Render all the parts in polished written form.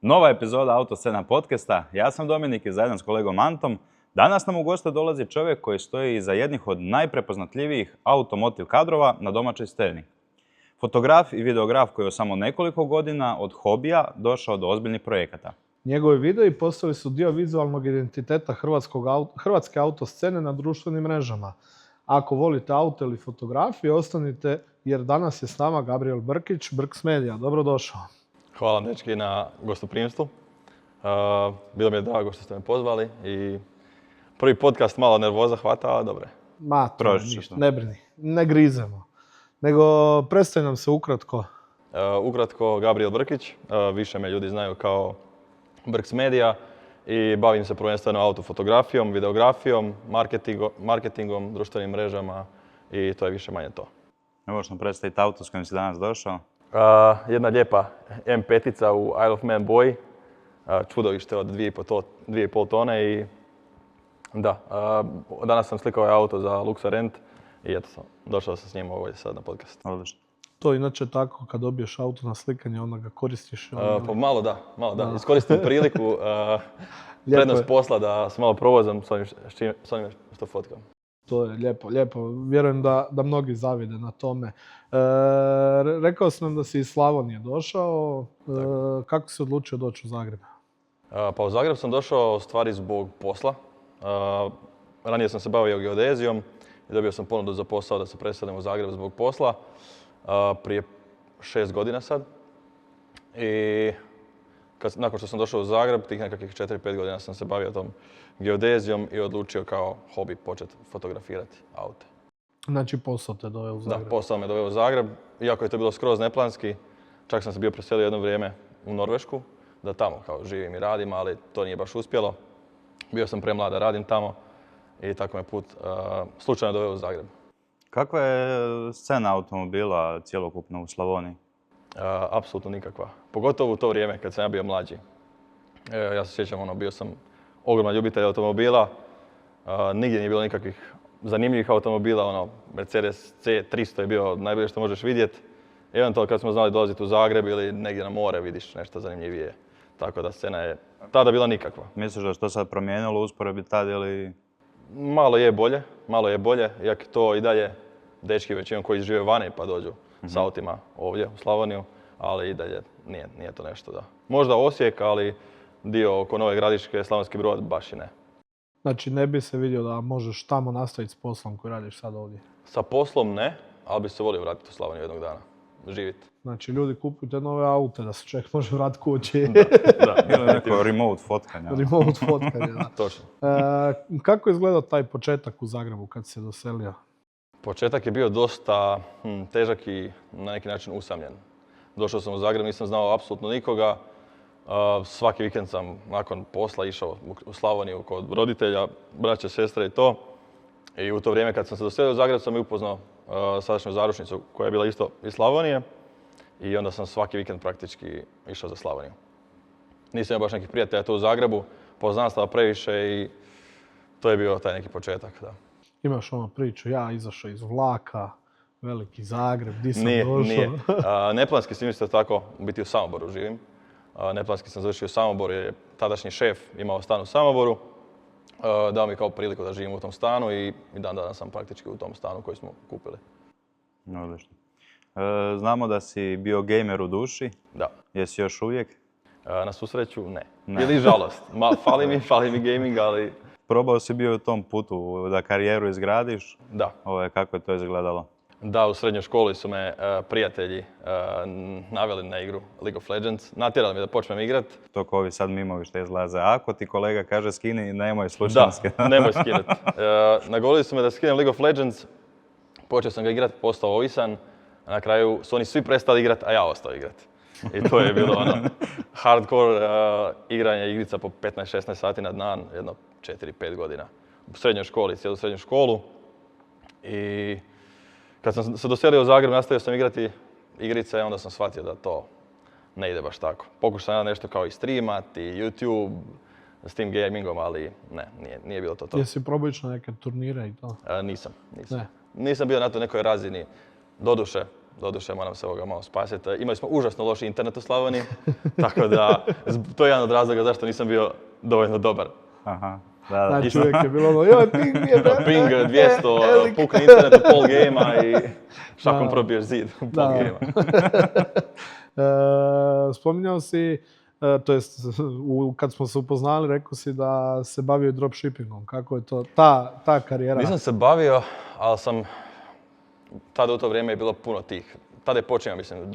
Nova epizoda Autoscena podcasta. Ja sam Dominik i zajedno s kolegom Antom. Danas nam u goste dolazi čovjek koji stoji iza jednih od najprepoznatljivijih automotiv kadrova na domaćoj sceni. Fotograf i videograf koji je samo nekoliko godina od hobija došao do ozbiljnih projekata. Njegovi videi postali su dio vizualnog identiteta hrvatske autoscene na društvenim mrežama. Ako volite auto ili fotografije, ostanite jer danas je s nama Gabriel Brkić, Brks Media. Dobrodošao. Hvala dečki na gostoprimstvu. Bilo mi je drago što ste me pozvali i prvi podcast malo nervoza hvata, ali dobro. Ma, to ništa, ne brini, ne grizemo. Nego predstavi nam se ukratko. Ukratko, Gabriel Brkić, više me ljudi znaju kao Brks Media i bavim se prvenstveno autofotografijom, videografijom, marketingom, društvenim mrežama i to je više manje to. Ne možeš nam predstaviti auto s kojim si danas došao? Jedna lijepa M5 u Isle of Man boji, čudovište od 2,5 tone i da, danas sam slikao auto za Luxa Rent i eto, došao sam s njim ovdje sad na podcast. Odlično. To inače tako, kad dobiješ auto na slikanje, onda ga koristiš? Pa malo da. Iskoristim priliku, prednost posla da se malo provozam s onim što fotkam. To je lijepo. Vjerujem da mnogi zavide na tome. Rekao sam nam da si iz Slavonije došao. Kako si odlučio doći u Zagreb? Pa u Zagreb sam došao stvari zbog posla. Ranije sam se bavio geodezijom i dobio sam ponudu za posao da se preselim u Zagreb zbog posla. Prije 6 godina sad. I nakon što sam došao u Zagreb, tih nekakvih 4-5 godina sam se bavio tom geodezijom i odlučio kao hobi početi fotografirati aute. Znači posao te doveo u Zagreb? Da, posao me doveo u Zagreb. Iako je to bilo skroz neplanski, čak sam se bio preselio jedno vrijeme u Norvešku, da tamo kao živim i radim, ali to nije baš uspjelo. Bio sam premlad da radim tamo i tako me put slučajno doveo u Zagreb. Kakva je scena automobila cjelokupno u Slavoniji? Apsolutno nikakva. Pogotovo u to vrijeme kad sam ja bio mlađi. Ja se sjećam, bio sam ogroman ljubitelj automobila. Nigdje nije bilo nikakvih zanimljivih automobila. Mercedes C300 je bio najbolje što možeš vidjeti. Eventualno kad smo znali dolaziti u Zagreb ili negdje na more vidiš nešto zanimljivije. Tako da scena je tada bila nikakva. Misliš da je to sad promijenilo usporedbi tad ili? Malo je bolje, iako to i dalje dečki većinom koji žive vani pa dođu s autima ovdje u Slavoniju, ali i dalje nije to nešto da. Možda Osijek, ali dio oko Nove Gradiške, Slavonski Brod baš i ne. Znači ne bi se vidio da možeš tamo nastaviti s poslom koji radiš sad ovdje? Sa poslom ne, ali bi se volio vratiti u Slavoniju jednog dana, živjeti. Znači ljudi kupuju te nove aute da se čovjek može vratiti kući. Da, bilo je neko remote fotkanje. Remote fotkanje, da. Točno. Kako je izgledao taj početak u Zagrebu kad si se doselio? Početak je bio dosta težak i na neki način usamljen. Došao sam u Zagreb, nisam znao apsolutno nikoga. Svaki vikend sam nakon posla išao u Slavoniju kod roditelja, braće, sestre i to. I u to vrijeme kad sam se doselio u Zagreb sam i upoznao sadašnju zaručnicu koja je bila isto iz Slavonije. I onda sam svaki vikend praktički išao za Slavoniju. Nisam imao baš nekih prijatelja tu u Zagrebu, poznanstava previše i to je bio taj neki početak. Da. Imaš priču, ja izašao iz vlaka, veliki Zagreb, di sam došao? Nije. Neplanski sam isto tako, u biti u Samoboru živim. Neplanski sam završio u Samoboru jer je tadašnji šef imao stan u Samoboru. Dao mi kao priliku da živim u tom stanu i dan danas sam praktički u tom stanu koji smo kupili. Odlično. Znamo da si bio gamer u duši. Da. Jesi još uvijek? Na svu sreću ne. Ili žalost. Fali mi gaming, ali... Probao si bio u tom putu da karijeru izgradiš? Da. Kako je to izgledalo? Da, u srednjoj školi su me prijatelji naveli na igru League of Legends. Natjerali me da počnem igrat. To ko ovi sad mimovi što izlaze. Ako ti kolega kaže skini, nemoj slučajno skinati. Da, nemoj skinati. Nagovorili su me da skinem League of Legends. Počeo sam ga igrat, postao ovisan. Na kraju su oni svi prestali igrat, a ja ostao igrat. I to je bilo hardcore igranje igrica po 15-16 sati na dan, jedno 4-5 godina. U srednjoj školi, cijelu srednju školu. I kad sam se doselio u Zagreb, nastavio sam igrati igrice i onda sam shvatio da to ne ide baš tako. Pokušao sam nešto kao i streamati, YouTube, s tim gamingom, ali ne, nije bilo to. Jesi probao ići na neke turnire i to? Nisam. Ne. Nisam bio na toj nekoj razini. Doduše, Doduše, moram se ovoga malo spasiti. Imali smo užasno loš internet u Slavoniji, tako da to je jedan od razloga zašto nisam bio dovoljno dobar. Aha, da. Znači uvijek je bilo ono, joj, ping mi je, Ping 200, pukne internet u pol gejma i šakom probiješ zid u pol gejma. Spominjao si, to jest kad smo se upoznali, rekao si da se bavio dropshippingom. Kako je to, ta karijera? Nisam se bavio, ali sam, tada u to vrijeme je bilo puno tih. Tada je počinio, mislim,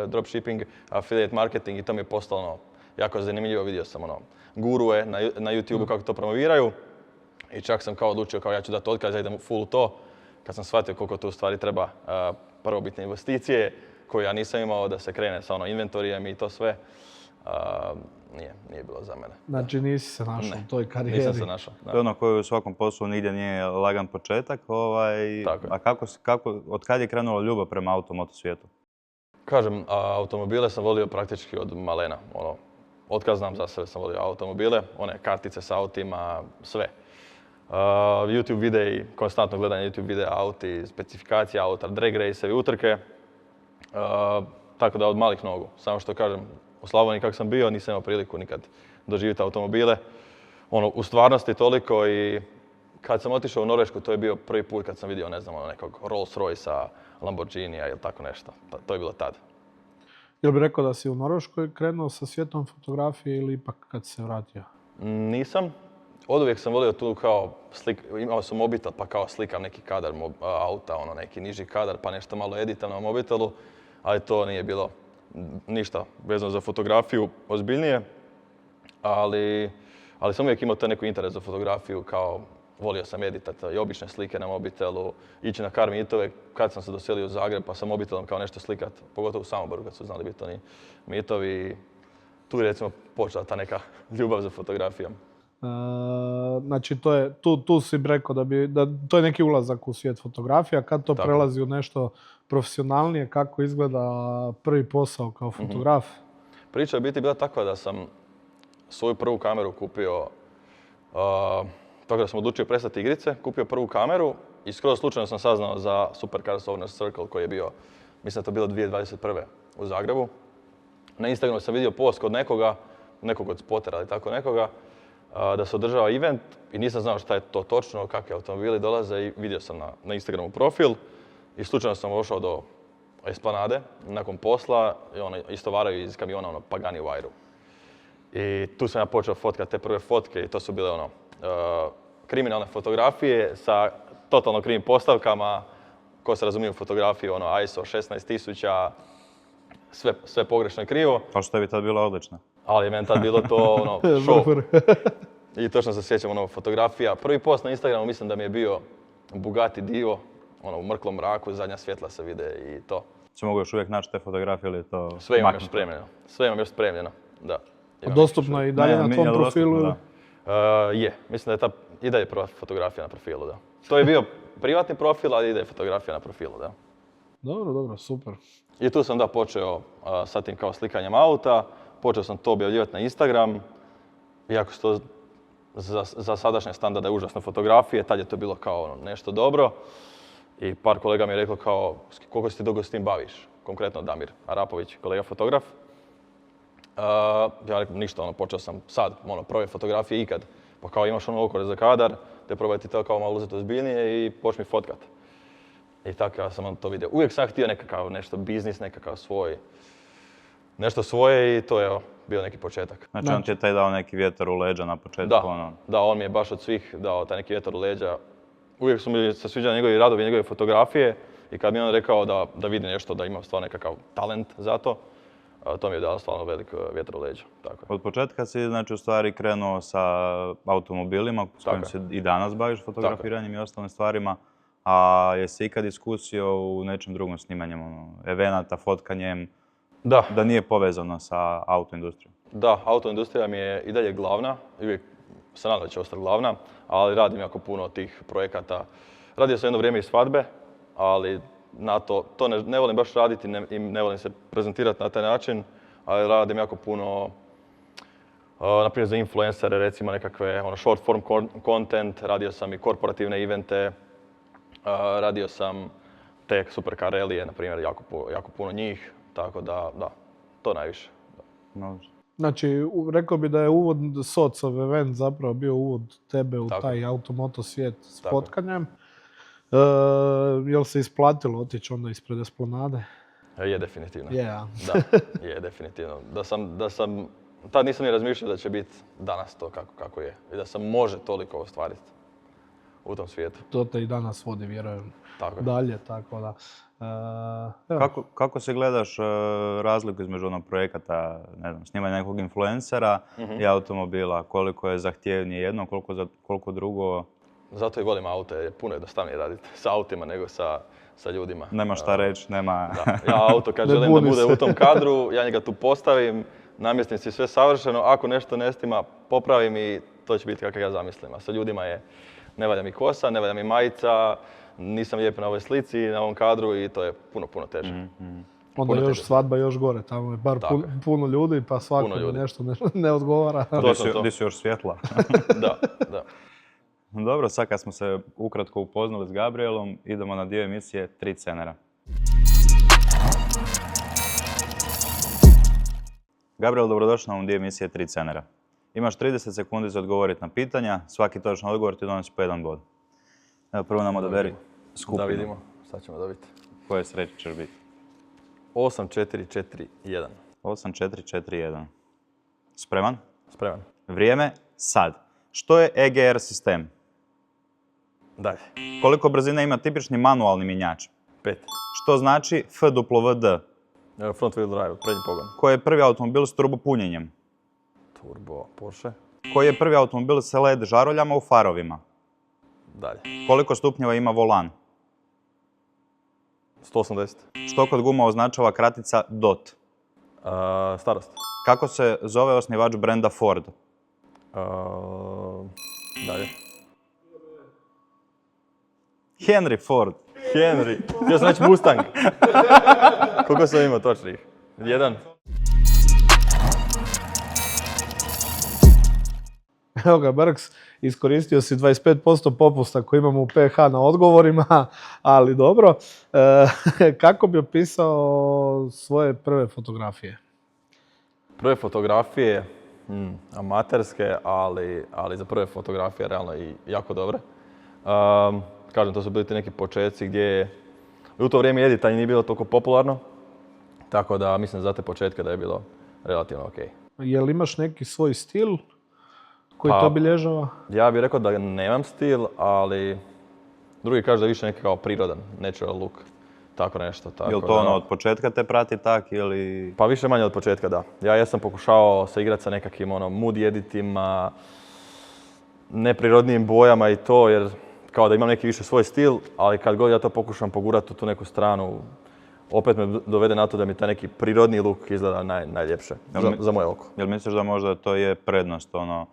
dropshipping, affiliate marketing i to mi je postalo jako zanimljivo. Vidio sam gurue na YouTube kako to promoviraju i čak sam kao odlučio ja ću dati otkaz, ja idem full u to. Kad sam shvatio koliko tu u stvari treba prvobitne investicije koje ja nisam imao da se krene sa inventorijem i to sve, nije bilo za mene. Znači nisi se našao u toj karijeri? Nisam se našao. To je ono koji u svakom poslu nigdje nije lagan početak. A od kad je krenula ljubav prema automoto svijetu? Kažem, automobile sam volio praktički od malena. Otkad znam za sebe sam volio automobile, one kartice s autima, sve. YouTube videi, konstantno gledanje YouTube videa auti, specifikacije auta, drag race-evi, utrke. Tako da od malih nogu. Samo što kažem, u Slavoniji kako sam bio nisam imao priliku nikad doživjeti automobile. U stvarnosti toliko i kad sam otišao u Norvešku to je bio prvi put kad sam vidio, ne znam, nekog Rolls Royce-a, Lamborghinija ili tako nešto. To je bilo tad. Jel bi rekao da si u Norveškoj krenuo sa svijetom fotografije ili ipak kad se vratio? Nisam. Oduvijek sam volio tu kao imao sam mobitel pa kao slikam neki kadar auta, neki niži kadar pa nešto malo editam na mobitelu, ali to nije bilo ništa vezano za fotografiju ozbiljnije, ali sam uvijek imao neku interes za fotografiju, kao volio sam editati i obične slike na mobitelu, ići na car meetove, kad sam se doselio u Zagreb pa sam mobitelom kao nešto slikat, pogotovo u Samoboru kad su znali biti oni meetovi. Tu je recimo počela ta neka ljubav za fotografijom. Znači tu si rekao da to je neki ulazak u svijet fotografija, kad to prelazi u nešto profesionalnije, kako izgleda prvi posao kao fotograf? Priča je biti bila takva da sam svoju prvu kameru kupio, tako da sam odlučio prestati igrice, kupio prvu kameru i skroz slučajno sam saznao za Supercars Owners Circle koji je bio, mislim da to bilo 2021. u Zagrebu. Na Instagramu sam vidio post kod nekog od spotera ili tako nekoga, da se održava event i nisam znao šta je to točno, kakvi automobili dolaze i vidio sam na Instagramu profil i slučajno sam došao do Esplanade nakon posla i oni istovaraju iz kamiona Pagani Huayru. I tu sam ja počeo fotkati te prve fotke i to su bile kriminalne fotografije sa totalno krivim postavkama. Ko se razumije u fotografiju, ISO 16.000, sve pogrešno i krivo. Ali što bi tad bilo odlično. Ali je meni tad bilo to show. I točno se sjećam fotografija. Prvi post na Instagramu mislim da mi je bio Bugatti Divo, u mrklom mraku, zadnja svjetla se vide i to. Če mogu još uvijek naći te fotografije ili to... Sve imam još spremljeno, da. Dostupno je i dalje na tvom profilu? Je, mislim da je i dalje prva fotografija na profilu, da. To je bio privatni profil, ali i dalje fotografija na profilu, da. Dobro, super. I tu sam počeo sa tim kao slikanjem auta, počeo sam to objavljivati na Instagram, iako su to za sadašnje standarde užasne fotografije, tad je to bilo kao nešto dobro. I par kolega mi je reklo kao, koliko si ti dugo s tim baviš? Konkretno Damir Arapović, kolega fotograf. Ja rekao, ništa, počeo sam sad, prve fotografije ikad. Pa kao imaš okore za kadar, te probaj ti to kao malo uzeti ozbiljnije i počni fotkat. I tako ja sam to vidio. Uvijek sam htio nekakav nešto biznis, nekakav nešto svoje i to je bio neki početak. Znači on ti je taj dao neki vjetar u leđa na početku? Da, on mi je baš od svih dao taj neki vjetar u leđa. Uvijek su mi se sviđali njegovi radovi, njegove fotografije i kad mi je on rekao da vidi nešto, da imam stvarno nekakav talent za to, to mi je dao stvarno velik vjetar u leđa. Tako. Od početka si znači u stvari krenuo sa automobilima s kojim se i danas baviš fotografiranjem i ostalim stvarima, a jesi ikad iskusio u nečem drugom snimanjem, evenata, fotkanjem, da nije povezano sa autoindustrijom? Da, autoindustrija mi je i dalje glavna, uvijek se nadam da će ostati glavna, ali radim jako puno tih projekata. Radio sam jedno vrijeme i svadbe, ali na to ne volim baš raditi i ne volim se prezentirati na taj način, ali radim jako puno, naprimjer za influencere, recimo nekakve short form content, radio sam i korporativne evente, radio sam te supercar rallije, na primjer, jako puno njih, tako da, to najviše. Može. Znači, rekao bi da je uvod Socov event zapravo bio uvod tebe u Tako. taj automoto svijet s Tako. potkanjem. Jel se isplatilo otići onda ispred Esplanade? Je, definitivno. Je, ja. Da, je, definitivno. Tad nisam ni razmišljao da će biti danas to kako je. I da se može toliko ostvariti u tom svijetu. To te i danas vodi, vjerujem, Tako je. dalje, tako da. Evo. Kako se gledaš razliku između onog projekata, ne znam, snimanja nekog influencera i automobila? Koliko je zahtjevnije jedno, koliko drugo? Zato i volim aute, je puno jednostavnije raditi sa autima nego sa ljudima. Nema šta reći, nema... Da. Ja auto kad Ne želim da buni bude se. u tom kadru, ja njega tu postavim, namjestim si sve savršeno, ako nešto ne stima, popravim i to će biti kako ja zamislim. A sa ljudima je, ne valja mi kosa, ne valja mi majica, nisam lijep na ovoj slici, na ovom kadru i to je puno teže. Onda puno još teže. svadba još gore, tamo je bar Tako je. puno ljudi, pa svakome ljudi. nešto ne odgovara. Točno to. Di su još svjetla? Da. Dobro, sad kad smo se ukratko upoznali s Gabrielom, idemo na dio emisije 3 cenera. Gabriel, dobrodošao na dio emisije 3 cenera. Imaš 30 sekundi za odgovoriti na pitanja, svaki točan odgovor ti donosi po 1 bod. Evo, prvo nam odaberi skupinu. Da vidimo, sad ćemo dobiti. Koje sreće ćeš biti? 8-4-4-1. 8-4-4-1. Spreman? Spreman. Vrijeme, sad. Što je EGR sistem? Dalje. Koliko brzine ima tipični manualni mjenjač? 5. Što znači FWD? Front wheel drive, prednji pogon. Koji je prvi automobil s turbopunjenjem? Turbo Porsche. Koji je prvi automobil sa LED žaruljama u farovima? Dalje. Koliko stupnjeva ima volan? 180. Što kod guma označava kratica DOT? Starost. Kako se zove osnivač brenda Ford? Dalje. Henry Ford. Henry. Htio sam reći Mustang. Koliko sam imao točnih? 1. Evo ga, Brks, iskoristio si 25% popusta koji imamo u PH na odgovorima, ali dobro. Kako bi opisao svoje prve fotografije? Prve fotografije, amaterske, ali za prve fotografije realno i jako dobre. Kažem, to su bili ti neki početci gdje u to vrijeme editanje nije bilo toliko popularno, tako da mislim za te početke da je bilo relativno ok. Jel imaš neki svoj stil koji Pa, to obilježava? Ja bih rekao da nemam stil, ali drugi kažu da je više neki kao prirodan, natural look, tako nešto. Tako Jel to da- ono od početka te prati tak ili... Pa više manje od početka, da. Ja jesam pokušao se igrati sa nekakvim mood editima, neprirodnijim bojama i to, jer kao da imam neki više svoj stil, ali kad god ja to pokušam pogurati u tu neku stranu, opet me dovede na to da mi taj neki prirodni look izgleda najljepše, za moje oko. Jel misliš da možda to je prednost, ono,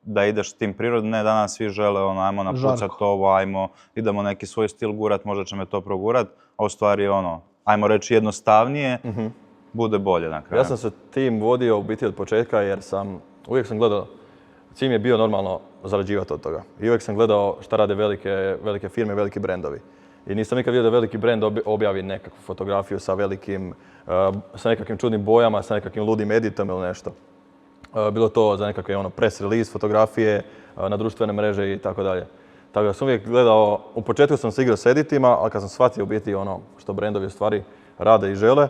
da ideš s tim prirodnim, ne danas svi žele, ono, ajmo napucat Žarko. ovo, ajmo, idemo neki svoj stil gurat, možda će me to progurat, a u stvari, ono, ajmo reći jednostavnije, bude bolje na kraju. Ja sam se tim vodio u biti od početka jer uvijek sam gledao, cilj mi je bio normalno zarađivati od toga. I uvijek sam gledao šta rade velike firme, veliki brendovi. I nisam nikad vidio da veliki brend objavi nekakvu fotografiju sa sa nekakvim čudnim bojama, sa nekakvim ludim editom ili nešto. Bilo to za nekakve press release fotografije na društvene mreže i tako dalje. Tako da sam uvijek gledao, u početku sam se igrao s editima, ali kad sam shvatio u biti ono što brendovi u stvari rade i žele,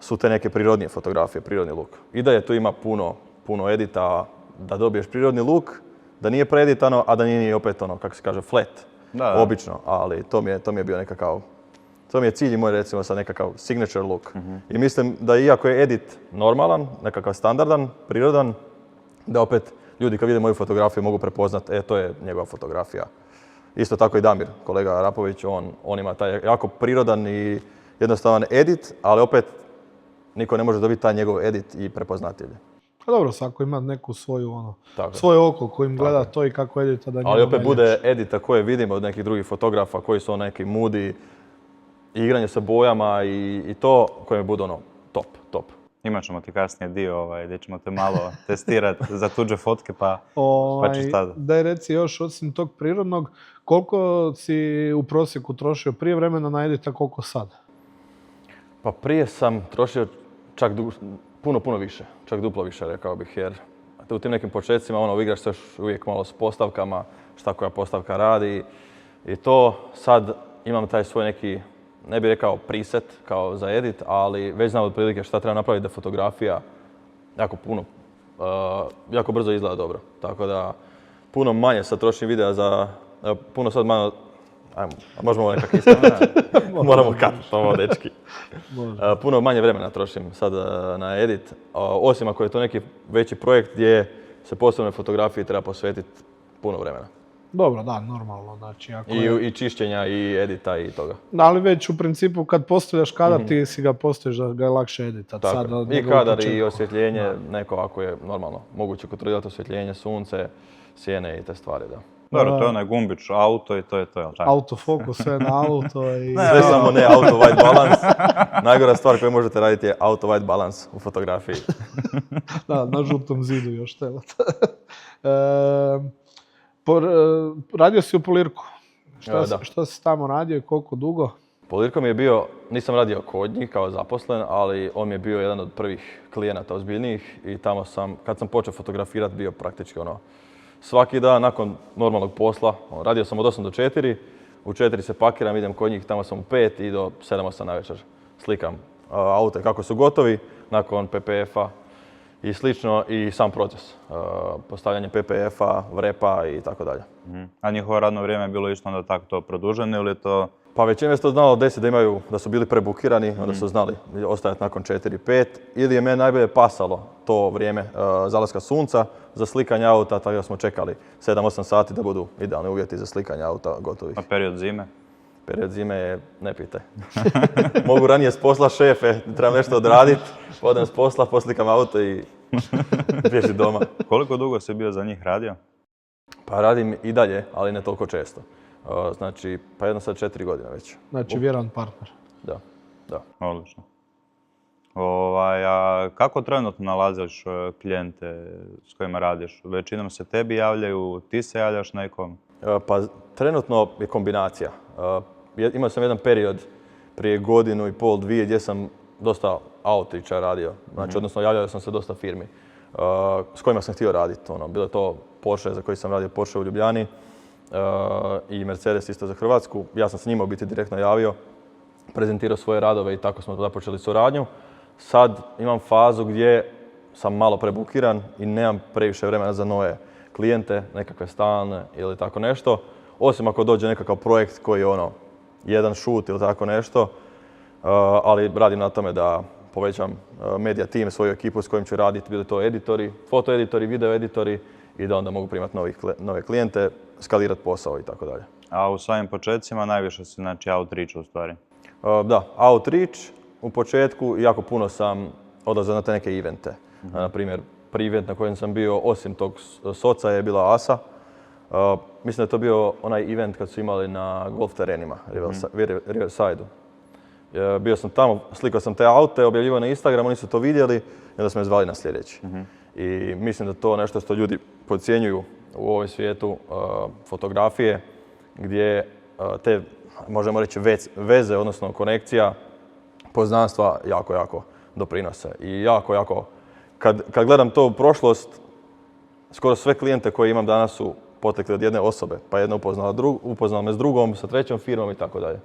su te neke prirodnije fotografije, prirodni look. I da je tu ima puno edita, da dobiješ prirodni look, da nije preeditano, a da nije opet ono, kako se kaže, flat. Da. Obično, ali to mi je bio nekakav, to mi je cilj moj recimo sad nekakav signature look. I mislim da iako je edit normalan, nekakav standardan, prirodan, da opet ljudi kad vide moju fotografiju mogu prepoznat, to je njegova fotografija. Isto tako i Damir, kolega Arapović, on ima taj jako prirodan i jednostavan edit, ali opet niko ne može dobiti taj njegov edit i prepoznatelje. Pa dobro, svako ima neku svoju, Tako je. svoje oko kojim gleda to i kako edita da njemu Ali opet bude najljepše. edita koje vidimo od nekih drugih fotografa koji su neki moody, igranje sa bojama i to koje mi bude top. Imat ćemo ti kasnije dio gdje ćemo te malo testirati za tuđe fotke, pa ćeš tada. Daj reci još, osim tog prirodnog, koliko si u prosjeku trošio prije vremena na edita, koliko sad? Pa prije sam trošio čak puno više, čak duplo više rekao bih, jer u tim nekim početcima igraš se još uvijek malo s postavkama, šta koja postavka radi i to sad imam taj svoj neki, ne bih rekao preset kao za edit, ali već znam otprilike šta treba napraviti da fotografija jako brzo izgleda dobro. Tako da puno manje sad trošim videa za, puno sad manje, ajmo, možemo ovo nekak ispraviti. Moramo katiti ovo, dečki. Puno manje vremena trošim sad na edit, osim ako je to neki veći projekt gdje se posebnoj fotografiji treba posvetiti puno vremena. Dobro, da, normalno. Znači, I čišćenja, i edita, i toga. Ali već u principu kad postavljaš kadar, ti si ga postaviš da ga je lakše editati. I kadar i osvjetljenje, neko ako je normalno moguće kontrolirati osvjetljenje, sunce, sjene i te stvari, da. Dobro, to je onaj gumbić, auto i to je to, jel tako? Autofokus, sve na auto i... Sve samo ne auto white balance. Najgora stvar koju možete raditi je auto white balance u fotografiji. Da, na žutom zidu još telata. Radio si u Polirku. Šta si tamo radio i koliko dugo? Polirko mi je bio, nisam radio kod njih kao zaposlen, ali on mi je bio jedan od prvih klijenata ozbiljnijih i tamo sam, kad sam počeo fotografirati, bio praktički svaki dan nakon normalnog posla. Radio sam od 8 do 4, u 4 se pakiram, idem kod njih, tamo sam u 5 i do 7-8 navečer slikam aute kako su gotovi, nakon PPF-a i slično i sam proces. Postavljanje PPF-a, vrepa i tako dalje. A njihovo radno vrijeme je bilo isto onda tako to produženo ili to... Pa većina je to znalo da su bili prebukirani, onda su znali ostajati nakon 4-5. Ili je meni najbolje pasalo to vrijeme zalaska sunca za slikanje auta, tako da smo čekali 7-8 sati da budu idealni uvjeti za slikanje auta gotovih. A period zime? Period zime je, ne pitaj. Mogu ranije s posla šefe, trebam nešto odraditi, odem s posla, poslikam auto i bježi doma. Koliko dugo si bio za njih radio? Pa radim i dalje, ali ne toliko često. Znači, pa jedno sad 4 godine već. Znači, vjeran partner. Da. Odlično. A kako trenutno nalaziš klijente s kojima radiš? Većinom se tebi javljaju, ti se javljaš nekom? Pa trenutno je kombinacija. Imao sam jedan period prije 1,5 godine, 2 gdje sam dosta outreacha radio. Znači, odnosno javljao sam se dosta firmi s kojima sam htio raditi. Bilo je to Porsche za koji sam radio, Porsche u Ljubljani i Mercedes isto za Hrvatsku. Ja sam s njima u biti direktno javio, prezentirao svoje radove i tako smo započeli suradnju. Sad imam fazu gdje sam malo prebukiran i nemam previše vremena za nove klijente, nekakve stalne ili tako nešto. Osim ako dođe nekakav projekt koji je jedan shoot ili tako nešto, ali radim na tome da povećam media team, svoju ekipu s kojim ću raditi, bili to editori, fotoeditori, videoeditori i da onda mogu primati nove klijente, skalirati posao i tako dalje. A u svojim početcima najviše si znači outreach u stvari? Da, outreach u početku jako puno sam odlazio na te neke evente. Na primjer, prvi event na kojem sam bio, osim tog soca, je bila ASA. Mislim da je to bio onaj event kad su imali na golf terenima, Riverside-u. Bio sam tamo, slikao sam te aute, objavljivao na Instagram, oni su to vidjeli i onda su me zvali na sljedeći. I mislim da to nešto što ljudi podcjenjuju u ovom svijetu fotografije, gdje te, možemo reći, veze, odnosno konekcija, poznanstva jako doprinose. I jako, kad gledam to u prošlost, skoro sve klijente koje imam danas su potekli od jedne osobe, pa jedna upoznala me s drugom, sa trećom firmom i tako dalje.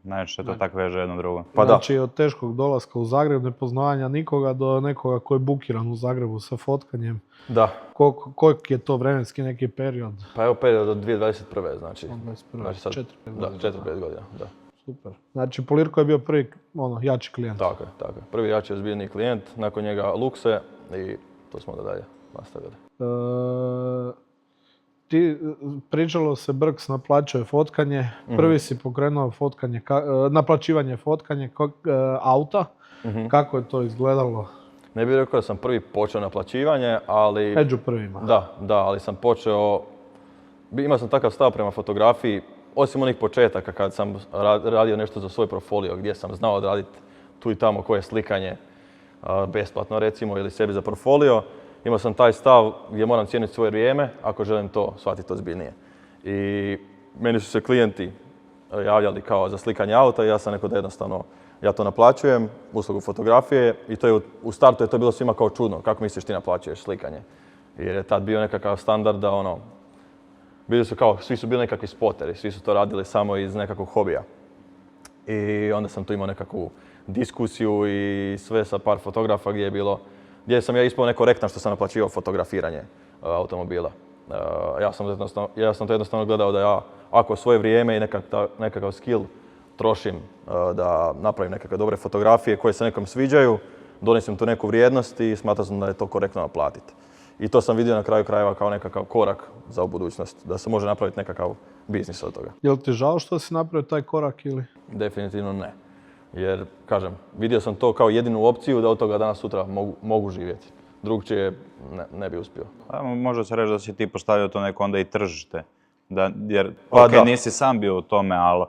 Najčešće to tako veže jedno drugo. Pa znači, od teškog dolaska u Zagreb, nepoznavanja nikoga do nekoga koji je bukiran u Zagrebu sa fotkanjem. Da. Koliki je to vremenski neki period? Pa evo period od 2021. Znači 4-5 godina. Da, 4-5 godina, da. Super. Znači, Polirko je bio prvi jači klijent. Tako je. Prvi jači ozbiljni klijent, nakon njega Luxe i to smo da dalje nastavili. Pričalo se Brks naplaćuje fotkanje. Prvi si pokrenuo naplaćivanje fotkanje auta. Kako je to izgledalo? Ne bih rekao da sam prvi počeo naplaćivanje, ali... Među prvima. Da, ali sam počeo... Imao sam takav stav prema fotografiji, osim onih početaka kad sam radio nešto za svoj portfolio, gdje sam znao odraditi tu i tamo koje slikanje. besplatno recimo ili sebi za portfolio. Imao sam taj stav gdje moram cijeniti svoje vrijeme ako želim to shvatiti ozbiljnije. I meni su se klijenti javljali kao za slikanje auta i ja sam rekao da jednostavno ja to naplaćujem, uslugu fotografije i to je u startu je to bilo svima kao čudno. Kako misliš ti naplaćuješ slikanje? Jer je tad bio nekakav standard da bili su kao, svi su bili nekakvi spoteri, svi su to radili samo iz nekakvog hobija. I onda sam tu imao nekakvu diskusiju i sve sa par fotografa gdje sam ja ispao nekorektan što sam naplaćivao fotografiranje automobila. Ja sam to jednostavno gledao da ja, ako svoje vrijeme i nekakav skill trošim da napravim nekakve dobre fotografije koje se nekom sviđaju, donesem tu neku vrijednost i smatrao sam da je to korektno naplatiti. I to sam vidio na kraju krajeva kao nekakav korak za u budućnost, da se može napraviti nekakav biznis od toga. Je li ti žao što si napravio taj korak ili? Definitivno ne. Jer, kažem, vidio sam to kao jedinu opciju da od toga danas sutra mogu živjeti. Drugčije ne bi uspio. Može se reći da si ti postavio to neko onda i tržište. Jer, da. Nisi sam bio u tome, ali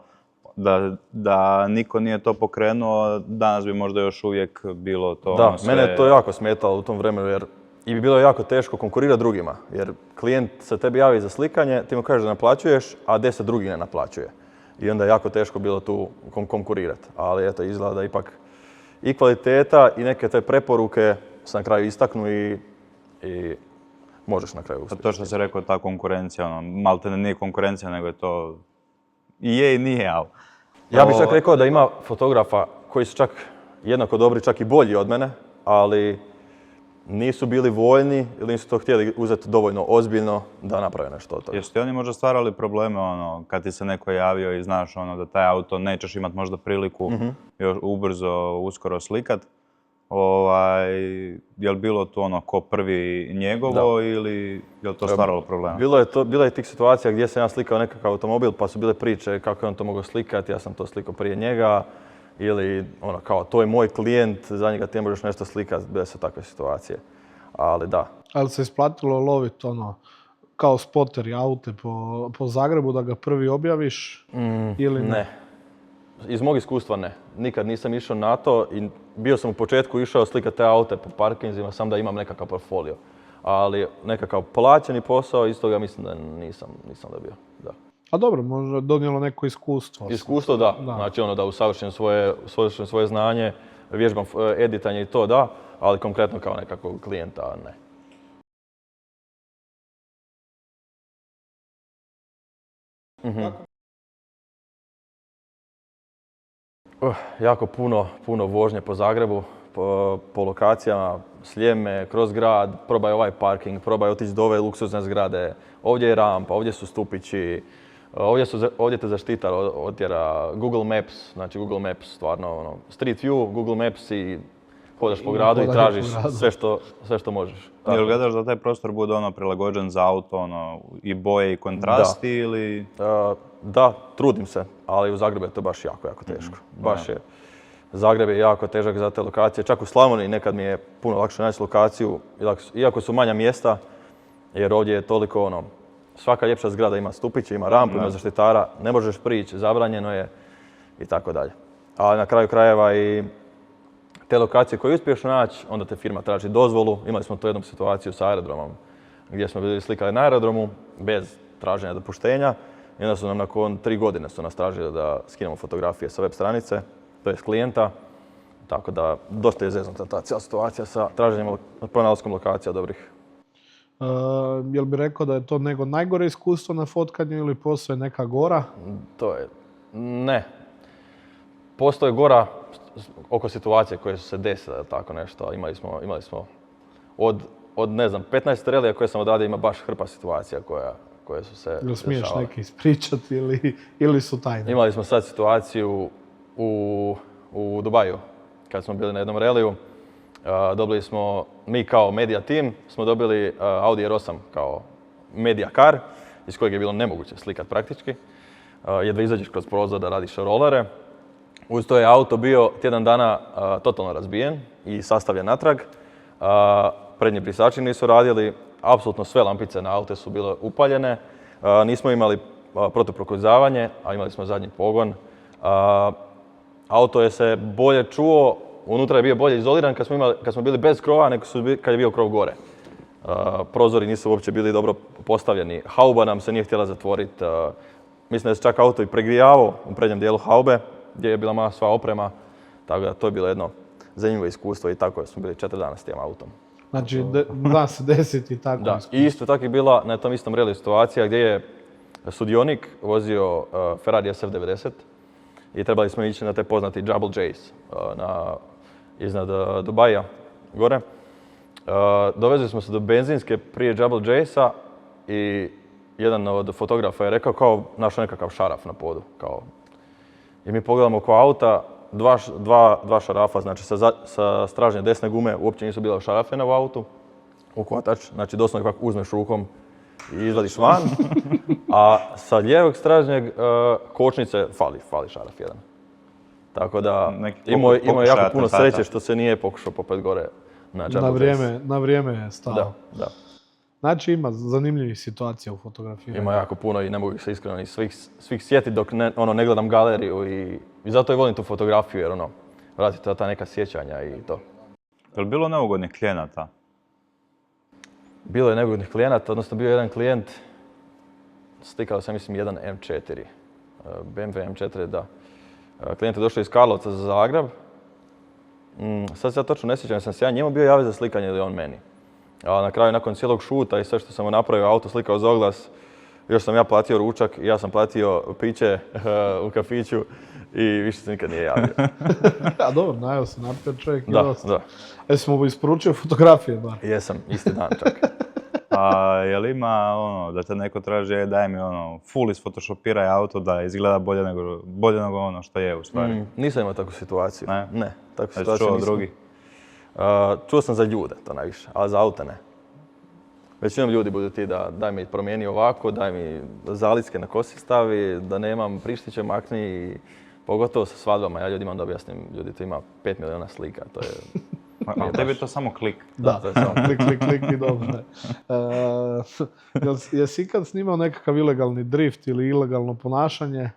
da niko nije to pokrenuo, danas bi možda još uvijek bilo to Da, sve... mene je to jako smetalo u tom vremenu jer i bi bilo jako teško konkurirati drugima. Jer klijent se tebi javi za slikanje, ti mu kažeš da naplaćuješ, a 10 drugih ne naplaćuje. I onda je jako teško bilo tu konkurirati. Ali eto, izgleda da ipak i kvaliteta i neke te preporuke se na kraju istaknu i možeš na kraju uspjeti. To što si rekao, ta konkurencija, malte ne nije konkurencija, nego je to i je i nije, ali... Ja bih čak rekao da ima fotografa koji su čak jednako dobri, čak i bolji od mene, ali nisu bili voljni ili nisu to htjeli uzeti dovoljno ozbiljno da naprave nešto od toga. Jesu ti oni možda stvarali probleme kad ti se neko javio i znaš da taj auto nećeš imati možda priliku još uskoro slikat? Je li bilo to ko prvi njegovo ili je li to stvaralo problema? Bilo je tih situacija gdje sam ja slikao nekakav automobil pa su bile priče kako je on to mogao slikati, ja sam to slikao prije njega. Ili kao to je moj klijent, za njega ti možeš nešto slikati, bile su takve situacije. Ali da. Ali se isplatilo loviti kao spoteri aute po Zagrebu da ga prvi objaviš ili ne? Iz mog iskustva ne. Nikad nisam išao na to i bio sam u početku išao slikati te aute po parkinzima sam da imam nekakav portfolio. Ali nekakav plaćeni posao, iz toga mislim da nisam dobio. Da. A dobro, možda donijelo neko iskustvo. Iskustvo da. Znači da usavršim svoje znanje, vježbam editanje i to da, ali konkretno kao nekakvog klijenta ne. Jako puno vožnje po Zagrebu, po lokacijama, Sljeme, kroz grad, probaj ovaj parking, probaj otići do ove luksuzne zgrade, ovdje je rampa, ovdje su stupići, ovdje te zaštitar otjera Google Maps, znači Google Maps stvarno Street View, Google Maps i hodaš po gradu i tražiš sve što možeš. Jel gledaš da taj prostor bude prilagođen za auto, i boje i kontrasti ili... Da, trudim se, ali u Zagrebu je to baš jako teško. Zagreb je jako težak za te lokacije. Čak u Slavoniji nekad mi je puno lakše naći lokaciju, iako su manja mjesta, jer ovdje je toliko svaka ljepša zgrada ima stupiće, ima rampu, ima zaštitara, ne možeš prići, zabranjeno je i tako dalje. A na kraju krajeva i te lokacije koje uspiješ naći, onda te firma traži dozvolu. Imali smo tu jednu situaciju sa aerodromom, gdje smo bili slikali na aerodromu bez traženja dopuštenja. I onda su nam nakon 3 godine su nas tražili da skinemo fotografije sa web stranice, to je s klijenta. Tako da dosta je zeznuta ta cijela situacija sa traženjem pronalaskom lokacija dobrih. Jel bi rekao da je to nego najgore iskustvo na fotkanju ili postoje neka gora? Ne. Postoje gora oko situacije koje su se desile, tako nešto. Imali smo od ne znam, 15 relija koje sam odradio ima baš hrpa situacija koje su se dešavale. Smiješ neki ispričati ili su tajne? Imali smo sad situaciju u Dubaju, kad smo bili na jednom reliju. Dobili smo, mi kao media team, smo dobili Audi R8 kao media car, iz kojeg je bilo nemoguće slikat praktički. Jedva izađeš kroz prozor da radiš rolere. Uz to je auto bio tjedan dana totalno razbijen i sastavljen natrag. Prednji brisači nisu radili, apsolutno sve lampice na aute su bile upaljene. Nismo imali protuproklizavanje, a imali smo zadnji pogon. Auto je se bolje čuo unutra je bio bolje izoliran kad smo bili bez krova nego kad je bio krov gore. Prozori nisu uopće bili dobro postavljeni. Hauba nam se nije htjela zatvoriti. Mislim da se čak auto i pregrijavao u prednjem dijelu haube gdje je bila moja sva oprema. Tako da to je bilo jedno zanimljivo iskustvo i tako smo bili 4 dana s tim autom. Znači, da se desiti i tako. Da, i isto tako je bila na tom istom rally situacija gdje je sudionik vozio Ferrari SF90 i trebali smo ići na taj poznati Jabal Jays iznad Dubaija gore. Dovezli smo se do benzinske prije Jabal Jaysa i jedan od fotografa je rekao kao našao nekakav šaraf na podu. I mi pogledamo oko auta, dva šarafa, znači sa stražnje desne gume uopće nisu bila šarafena u autu, u kotač, znači doslovno kako uzmeš rukom i izvadiš van, a sa lijevog stražnjeg kočnice fali šaraf jedan. Tako da imao jako puno sreće što se nije pokušao popet gore na Jabal Jays. Na vrijeme je stao. Da. Znači ima zanimljivih situacija u fotografiranju. Ima jako puno i ne mogu se iskreno ni svih sjetiti dok ne gledam galeriju i zato i volim tu fotografiju jer vratite ta neka sjećanja i to. Je li bilo neugodnih klijenata? Bilo je neugodnih klijenata, odnosno bio je jedan klijent, slikao sam mislim jedan M4, BMW M4, da. Klijent je došao iz Karlovca za Zagreb. Sad se ja točno ne sjećam, jer sam se ja njemu bio javio za slikanje ili on meni. A na kraju, nakon cijelog šuta i sve što sam mu napravio, auto slikao za oglas, još sam ja platio ručak i ja sam platio piće u kafiću i više se nikad nije javio. A dobro, najao se napio čovjek i Da. Jesi mu isporučio fotografije bar? Jesam, isti dan čak. A je li ima da te neko traži, daj mi full isfotoshopiraj auto da izgleda bolje nego ono što je u stvari? Nisam imao takvu situaciju. Ne? Takvu Jesi situaciju čuo nisam. drugi? Čuo sam za ljude, to najviše, ali za auta ne. Većinom ljudi budu ti da daj mi promijeni ovako, daj mi zalicke na kosi stavi, da nemam prištiće makni i pogotovo sa svadbama. Ja ljudima onda objasnim, ljudi tu ima 5 milijuna slika, to je... Ali tebi je to samo klik. Da, to je samo klik i dobro. Jesi ikad snimao nekakav ilegalni drift ili ilegalno ponašanje?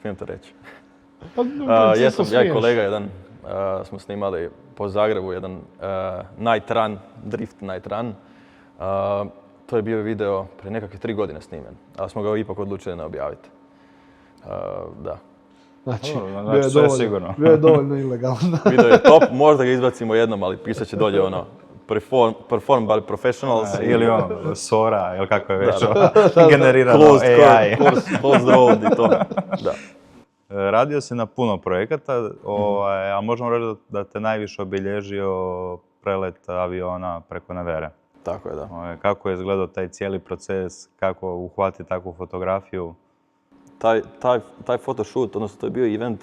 Smijem to reći. Jesam, ja i kolega jedan smo snimali po Zagrebu jedan drift night run. To je bio video prije nekakve 3 godine snimen, ali smo ga ipak odlučili ne objaviti. Da. Znači, sigurno. bio je dovoljno ilegalan. Video je top, možda ga izbacimo jednom, ali pisat će dolje perform by professionals. Ili Sora, ili kako je već generirano AI. Closed road i to. Da. Radio si na puno projekata, a možemo reći da te najviše obilježio prelet aviona preko Nevere. Tako je, da. Kako je izgledao taj cijeli proces, kako uhvatiti takvu fotografiju? Taj photoshoot, odnosno to je bio event,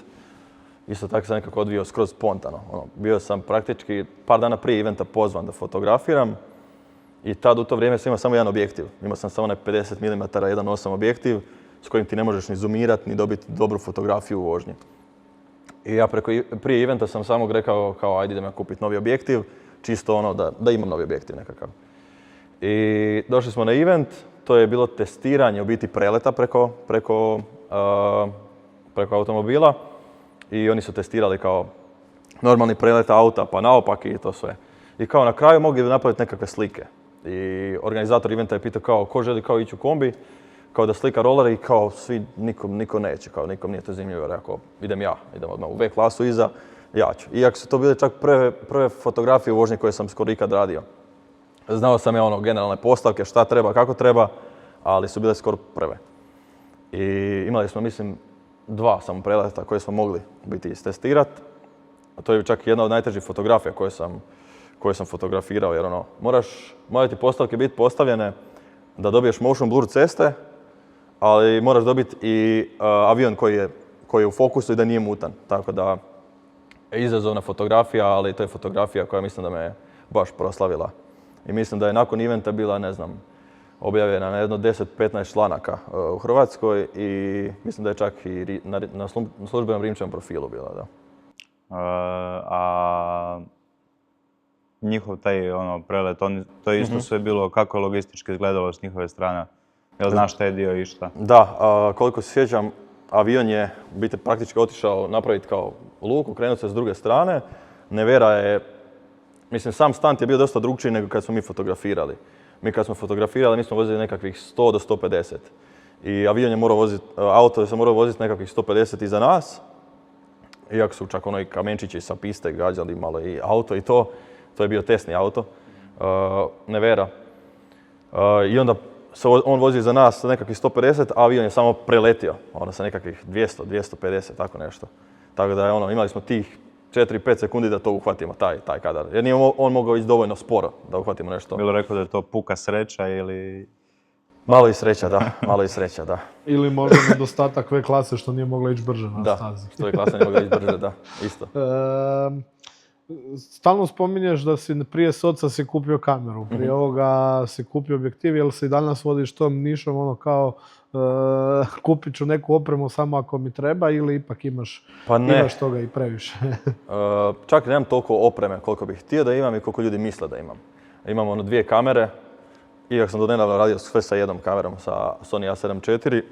isto tako se nekako odvio skroz spontano. Bio sam praktički par dana prije eventa pozvan da fotografiram i tad u to vrijeme sam imao samo jedan objektiv. Imao sam samo onaj 50 mm 1.8 objektiv s kojim ti ne možeš ni zoomirati, ni dobiti dobru fotografiju u vožnji. I ja prije eventa sam samo rekao kao ajde idem ja kupiti novi objektiv, čisto da imam novi objektiv nekakav. I došli smo na event, to je bilo testiranje u biti preleta preko automobila i oni su testirali kao normalni prelet auta pa naopak i to sve. I kao na kraju mogli napraviti nekakve slike. I organizator eventa je pitao kao ko želi kao ići u kombi, kao da slika roller i kao svi, niko neće, kao nikom nije to zanimljivo. Rekao idem odmah u V klasu iza, ja ću. Iako su to bile čak prve fotografije u vožnji koje sam skoro ikad radio. Znao sam ja generalne postavke, šta treba, kako treba, ali su bile skoro prve. I imali smo, mislim, 2 samo preleta koje smo mogli biti istestirati. To je čak jedna od najtežih fotografija koje sam fotografirao, jer moraju ti postavke biti postavljene da dobiješ motion blur ceste, ali moraš dobiti i avion koji je u fokusu i da nije mutan. Tako da je izazovna fotografija, ali to je fotografija koja mislim da me baš proslavila. I mislim da je nakon eventa bila, ne znam, objavljena na jedno 10-15 članaka u Hrvatskoj i mislim da je čak i na službenom Rimčevom profilu bila, da. A njihov taj prelet, to je isto sve bilo, kako je logistički izgledalo s njihove strane? Jel znaš taj dio išta? Da, koliko se sjećam, avion je biti praktički otišao napraviti kao luku, krenuti se s druge strane. Nevera je, mislim, sam stunt je bio dosta drugčiji nego kad smo mi fotografirali. Mi kad smo fotografirali, mi smo vozili nekakvih 100 do 150. I avion je morao voziti, auto je se morao voziti nekakvih 150 iza nas. Iako su čak i kamenčići sa piste gađali malo i auto i to je bio testni auto, Nevera. I onda se on vozi za nas nekakvih 150, a avion je samo preletio, sa nekakvih 200, 250, tako nešto. Tako da imali smo tih 4-5 sekundi da to uhvatimo, taj kadar. Jer nije on mogao ići dovoljno sporo da uhvatimo nešto. Bilo rekao da je to puka sreća ili... Malo i sreća, da. Ili možda nedostatak V klase što nije mogla ići brže na stazi. Da, što je klasa nije mogla ići brže, da, isto. Stalno spominješ da si prije soca si kupio kameru, prije ovoga si kupio objektiv, jel se i danas vodiš tom nišom kao kupit ću neku opremu samo ako mi treba ili ipak imaš toga i previše? Čak nemam toliko opreme koliko bih htio da imam i koliko ljudi misle da imam. Imam 2 kamere, iako sam do nedavno radio sve sa jednom kamerom, sa Sony A7 IV.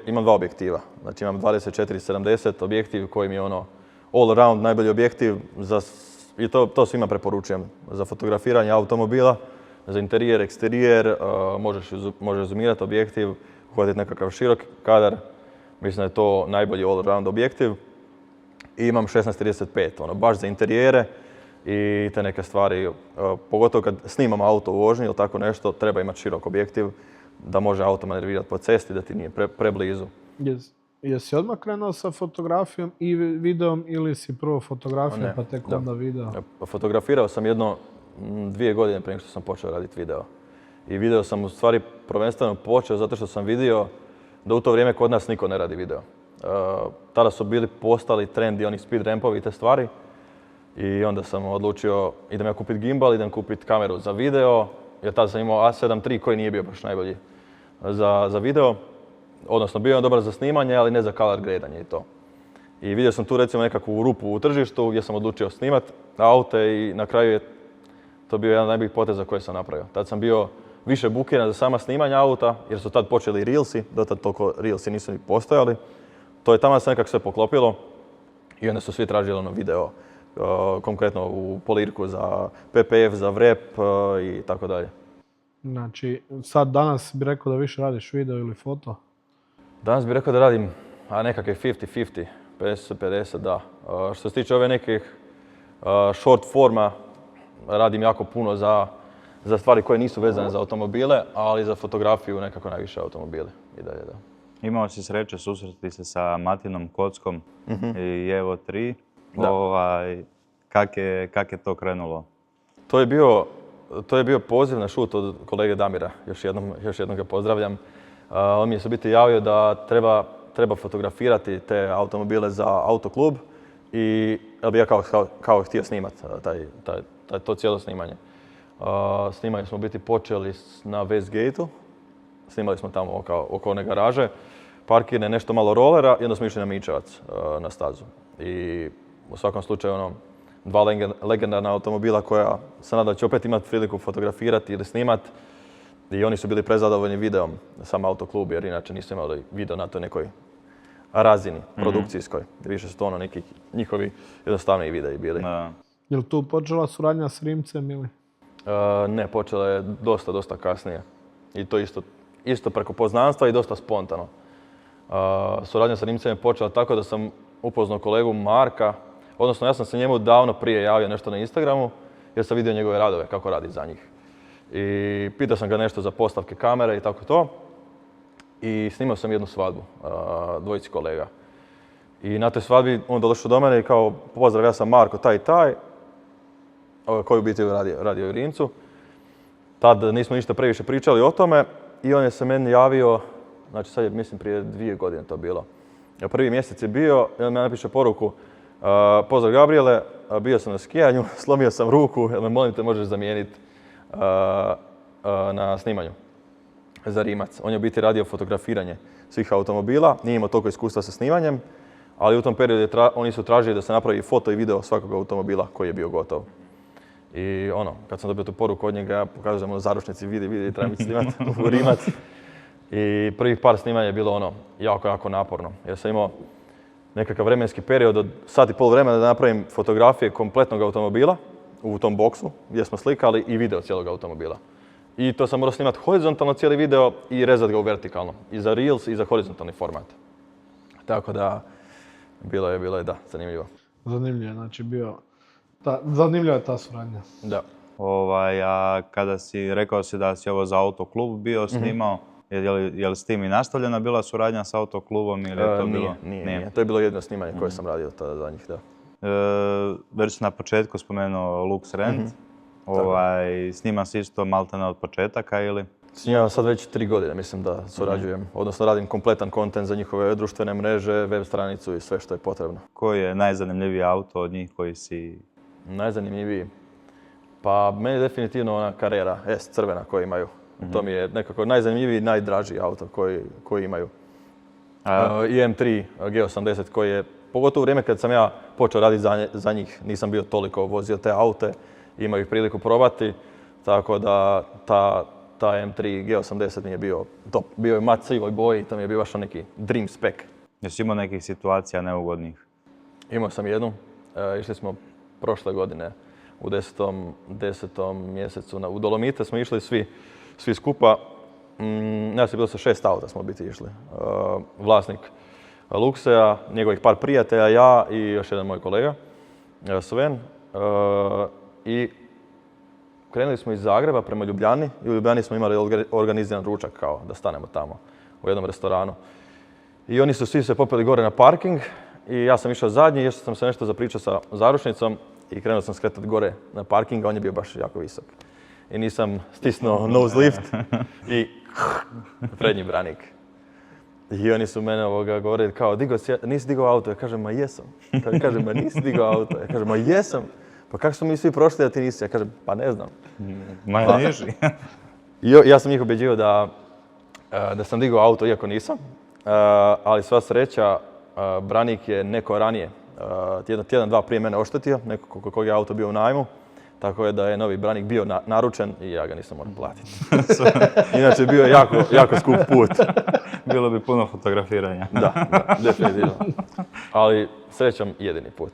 Imam 2 objektiva, znači imam 24-70 objektiv koji mi je all around najbolji objektiv i to svima preporučujem za fotografiranje automobila, za interijer, eksterijer, možeš zoomirati objektiv, uhvatiti nekakav širok kadar. Mislim da je to najbolji all around objektiv. I imam 16-35, baš za interijere i te neke stvari. Pogotovo kad snimam auto u vožnji ili tako nešto, treba imati širok objektiv da može auto manevrirati po cesti, da ti nije preblizu. Jesi odmah krenuo sa fotografijom i videom ili si prvo fotografijom pa tek onda video? Fotografirao sam 2 godine prije što sam počeo raditi video. I video sam u stvari prvenstveno počeo zato što sam vidio da u to vrijeme kod nas niko ne radi video. Tada su postali trendi oni speed rampovi i te stvari. I onda sam odlučio idem ja kupiti gimbal, idem kupiti kameru za video. Jer tada sam imao A7 III koji nije bio baš najbolji za video. Odnosno, bio je dobar za snimanje, ali ne za color gradanje i to. I vidio sam tu recimo nekakvu rupu u tržištu gdje sam odlučio snimati aute i na kraju je to bio jedan od najboljih poteza koje sam napravio. Tad sam bio više bukiran za sama snimanja auta, jer su tad počeli reelsi, do tad toliko reelsi nisu ni postojali. To je tamo se nekako sve poklopilo i onda su svi tražili video, konkretno u polirku za PPF, za vrep i tako dalje. Znači, sad danas bi rekao da više radiš video ili foto? Danas bih rekao da radim nekakve 50-50, 50-50, da. Što se tiče ove nekih short forma, radim jako puno za stvari koje nisu vezane za automobile, ali za fotografiju nekako najviše automobile i dalje, da. Imao si sreće susreti se sa Matinom Kockom i Evo 3. Kak je to krenulo? To je bio poziv na šut od kolege Damira, još jednom ga pozdravljam. On mi je se biti javio da treba fotografirati te automobile za autoklub i da bi ja kao htio snimati to cijelo snimanje. Snimanje smo biti počeli na Westgate-u, snimali smo tamo oko one garaže, parkirne, nešto malo rolera i onda smo išli na Mičevac na stazu. I u svakom slučaju 2 legendarna automobila koja se nada da će opet imati priliku fotografirati ili snimati. I oni su bili prezadovoljni videom, sam autoklub, jer inače nisu imali video na toj nekoj razini produkcijskoj. Više su to neki njihovi jednostavniji videi bili. Je li tu počela suradnja s Rimcem ili? Ne, počela je dosta kasnije. I to isto preko poznanstva i dosta spontano. Suradnja sa Rimcem je počela tako da sam upoznao kolegu Marka, odnosno ja sam se njemu davno prije javio nešto na Instagramu, jer sam vidio njegove radove, kako radi za njih. I pitao sam ga nešto za postavke kamere i tako to. I snimao sam jednu svadbu, 2 kolega. I na toj svadbi on došao do mene i kao, pozdrav, ja sam Marko, taj i taj, koji u biti radio u Rimcu. Tad nismo ništa previše pričali o tome i on je se meni javio, znači sad je mislim prije 2 godine to bilo. Prvi mjesec je bio i on me napiše poruku, pozdrav Gabriele, bio sam na skijanju, slomio sam ruku, jel me molim te možeš zamijeniti na snimanju za Rimac. On je u biti radio fotografiranje svih automobila, nije imao toliko iskustva sa snimanjem, ali u tom periodu oni su tražili da se napravi foto i video svakog automobila koji je bio gotov. I kad sam dobio tu poruku od njega, ja pokazujem zaručnici, vidi, treba mi snimati u Rimac. I prvih par snimanja je bilo ono jako, jako naporno. Jer sam imao nekakav vremenski period od sat i pol vremena da napravim fotografije kompletnog automobila u tom boksu gdje smo slikali i video cijelog automobila. I to sam morao snimati horizontalno cijeli video i rezati ga u vertikalno. I za Reels i za horizontalni format. Tako da, bilo je da, zanimljivo. Zanimljivo je, znači zanimljiva je ta suradnja. Da. A kada rekao si da si ovo za autoklub bio snimao, je li s tim i nastavljena bila suradnja s autoklubom ili je to bilo? Nije. To je bilo jedno snimanje koje sam radio tada za njih, da. Već na početku spomenuo Lux Rent. Snima si isto maltene od početaka ili? Snimam sad već 3 godine, mislim da surađujem. Odnosno radim kompletan kontent za njihove društvene mreže, web stranicu i sve što je potrebno. Koji je najzanimljiviji auto od njih koji si... Najzanimljiviji? Pa meni je definitivno ona Carrera S crvena koju imaju. To mi je nekako najzanimljiviji i najdraži auto koji imaju. I M3 G80 koji je, pogotovo u vrijeme kad sam ja počeo raditi za njih, nisam bio toliko vozio te aute, imao ih priliku probati, tako da ta M3 G80 mi je bio top. Bio je mat sivoj boji, to mi je bio baš neki dream spec. Jesi imao nekih situacija neugodnih? Imao sam jednu. Išli smo prošle godine u 10. mjesecu u Dolomite, smo išli svi skupa. Nas je bilo sa 6 auta smo biti išli. Vlasnik Luxea, njegovih par prijatelja, ja i još jedan moj kolega, Sven. I krenuli smo iz Zagreba prema Ljubljani i u Ljubljani smo imali organiziran ručak kao da stanemo tamo u jednom restoranu. I oni su svi se popeli gore na parking i ja sam išao zadnji, još sam se nešto zapričao sa zaručnicom i krenuo sam skretati gore na parking, a on je bio baš jako visok. I nisam stisnuo nose lift i prednji branik. I oni su mene govorili kao, nisi digao auto? Ja kažem, ma jesam. Kažem, ma nisi digao auto? Ja kažem, ma jesam. Pa kako smo mi svi prošli da ti nisi? Ja kažem, pa ne znam. Ma niži. Ja sam ih ubjeđivao da sam digao auto, iako nisam. Ali sva sreća, branik je neko ranije, tjedan, dva prije mene oštetio, neko kog je auto bio u najmu. Tako je da je novi branik bio naručen i ja ga nisam morao platiti. Inače bio je jako skup put. Bilo bi puno fotografiranja. Da, definitivno. Ali srećom jedini put.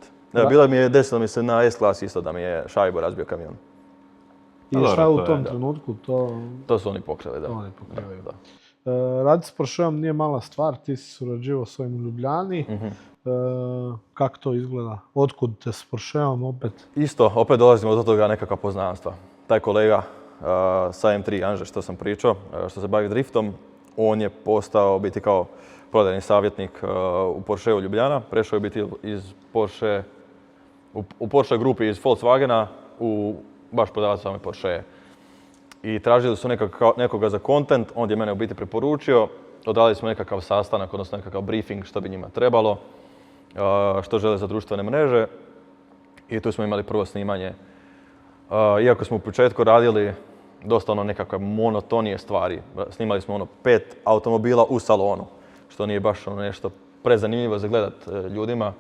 Desilo mi se na S-klasi isto da mi je šajbo razbio kamion. I šta u tom trenutku To su oni pokrili, da. To oni pokrivaju. Raditi s Porscheom nije mala stvar, ti si surađivao s ovim u Ljubljani. Kako to izgleda? Otkud te s Porscheom opet? Isto, opet dolazimo do toga nekakva poznanstva. Taj kolega sa M3 Anže što sam pričao, što se bavi driftom, on je postao biti kao prodajni savjetnik u Porscheu Ljubljana. Prešao je biti u Porsche grupi iz Volkswagena u baš prodavac same Porsche. I tražili su nekoga za content, on je mene u biti preporučio. Odradili smo nekakav sastanak, odnosno nekakav briefing što bi njima trebalo, što žele za društvene mreže. I tu smo imali prvo snimanje. Iako smo u početku radili dosta nekakve monotonije stvari. Snimali smo 5 automobila u salonu, što nije baš nešto prezanimljivo za gledat ljudima.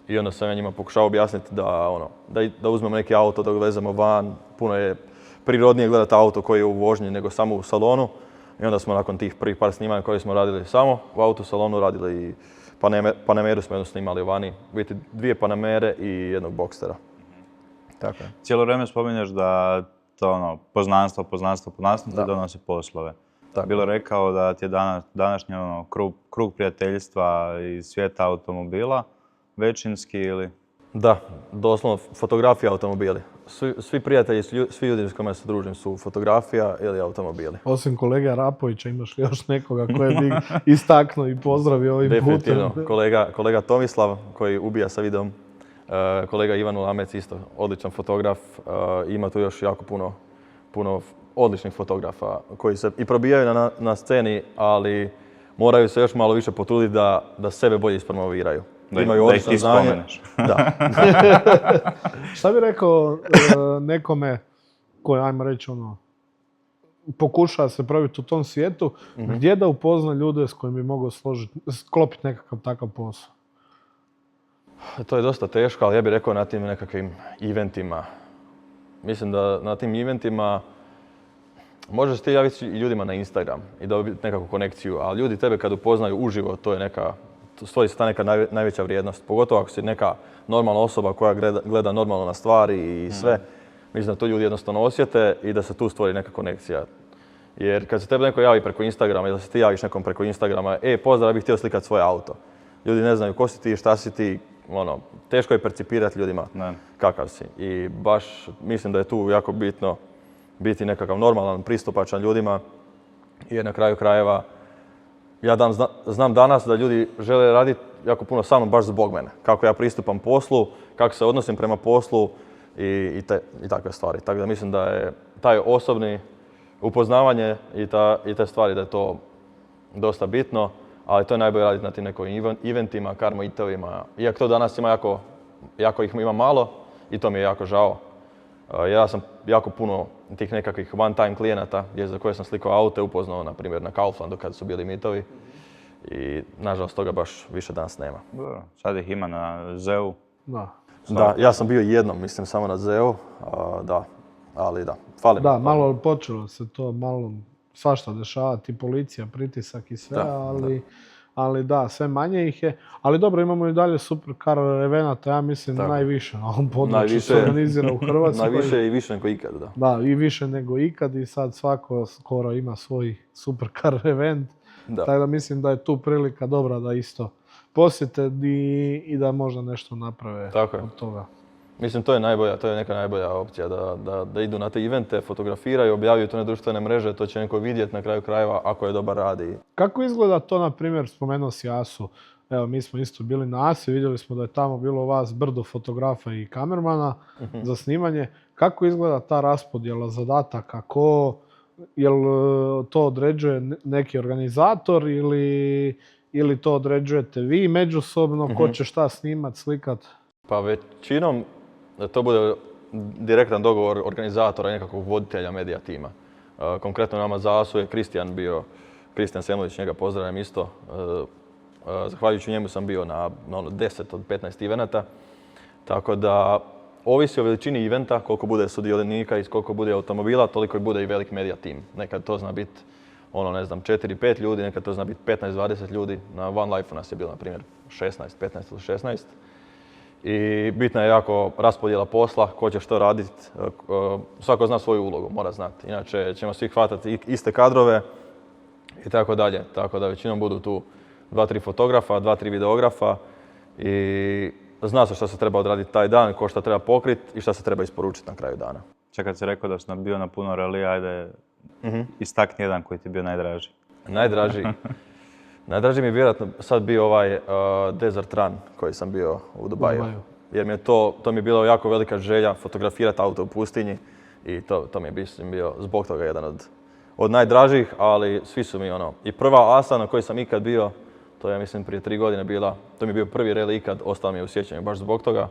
I onda sam ja njima pokušao objasniti da uzmemo neki auto, da ga vezemo van. Puno je prirodnije gledati auto koji je u vožnji nego samo u salonu. I onda smo nakon tih prvih par snimanja koje smo radili samo u autosalonu, radili i Panameru smo jednu snimali vani. U biti 2 Panamere i jednog Boxstera. Tako je. Cijelo vrijeme spominješ da to poznanstvo ti donosi poslove. Tako. Bilo rekao da ti je današnji krug prijateljstva iz svijeta automobila većinski ili? Da, doslovno fotografija automobili. Svi prijatelji, svi ljudi s kojima se družim su fotografija ili automobili. Osim kolege Arapovića, imaš li još nekoga koje bi istaknuo i pozdravio ovim putem? Definitivno. Kolega Tomislav koji ubija sa videom. Kolega Ivan Ulamec isto odličan fotograf. Ima tu još jako puno odličnih fotografa koji se i probijaju na sceni, ali moraju se još malo više potruditi da sebe bolje ispromoviraju. Da ih ti spomeneš. Da. Šta bi rekao nekome koji, ajmo reći, pokušava se probiti u tom svijetu, gdje da upozna ljude s kojim bi mogao sklopiti nekakav takav posao? To je dosta teško, ali ja bih rekao na tim nekakvim eventima. Mislim da na tim eventima možeš ti javiti i ljudima na Instagram i dobiti nekakvu konekciju, ali ljudi tebe kad upoznaju uživo, to je neka, stvori se ta neka najveća vrijednost. Pogotovo ako si neka normalna osoba koja gleda normalno na stvari i sve. Mislim da to ljudi jednostavno osjete i da se tu stvori neka konekcija. Jer kad se tebe neko javi preko Instagrama ili da se ti javiš nekom preko Instagrama, pozdrav, ja bih htio slikati svoje auto. Ljudi ne znaju ko si ti, šta si ti, teško je percipirati ljudima kakav si. I baš mislim da je tu jako bitno biti nekakav normalan, pristupačan ljudima, jer na kraju krajeva ja znam danas da ljudi žele raditi jako puno sa mnom baš zbog mene. Kako ja pristupam poslu, kako se odnosim prema poslu i takve stvari. Tako da mislim da je taj osobni upoznavanje i te stvari da je to dosta bitno, ali to je najbolje raditi na tim nekim eventima, karmo itovima. Iako to danas ima jako ih ima malo i to mi je jako žao. Ja sam jako puno tih nekakvih one-time klijenata za koje sam slikao aute upoznao, na primjer na Kauflandu kad su bili mitovi. I nažalost toga baš više danas nema. Dobro, sad ih ima na ZEU. Da. Ja sam bio jednom, mislim, samo na ZEU, ali fali mi. Da, malo počelo se to, malo svašta dešavati, policija, pritisak i sve, ali da, sve manje ih je. Ali dobro, imamo i dalje supercar evenata, ja mislim najviše na ovom području se organizira u Hrvatskoj. Najviše i više nego ikad, da. Da, i više nego ikad i sad svako skoro ima svoj supercar event. Tako da mislim da je tu prilika dobra da isto posjete i da možda nešto naprave od toga. Mislim, to je neka najbolja opcija, da idu na te evente, fotografiraju, objavljaju to na društvene mreže, to će neko vidjeti na kraju krajeva ako je dobar rad. Kako izgleda to, na primjer, spomenuo si Asu? Evo, mi smo isto bili na Asi, vidjeli smo da je tamo bilo vas brdo fotografa i kamermana za snimanje. Kako izgleda ta raspodjela zadataka? Jel to određuje neki organizator ili to određujete vi međusobno? Ko će šta snimat, slikat? Pa većinom to bude direktan dogovor organizatora i nekakvog voditelja medija tima. Konkretno nama za Asu je Kristijan Semlić, njega pozdravljam isto. Zahvaljujući njemu sam bio na 10 od 15 evenata. Tako da ovisi o veličini eventa, koliko bude sudionika i koliko bude automobila, toliko i bude i velik medija tim. Nekad to zna biti 4-5 ljudi, nekad to zna biti 15-20 ljudi. Na One Life nas je bilo, na primjer, 16, 15 ili 16. I bitna je jako raspodjela posla, ko će što raditi. Svako zna svoju ulogu, mora znati. Inače ćemo svi hvatati iste kadrove i tako dalje. Tako da većinom budu tu 2-3 fotografa, 2-3 videografa i zna se što se treba odraditi taj dan, ko što treba pokriti i što se treba isporučiti na kraju dana. Čekaj, si rekao da si bio na puno relija, ajde istakni jedan koji ti je bio najdraži. Najdraži mi je vjerojatno sad bio ovaj Desert Run koji sam bio u Dubaju. Jer mi je to mi je bila jako velika želja fotografirati auto u pustinji i to mi je bio zbog toga jedan od najdražih, ali svi su mi I prva Asa na kojoj sam ikad bio, to je mislim prije 3 godine bila, to mi je bio prvi rally ikad, ostao mi je u sjećanju baš zbog toga.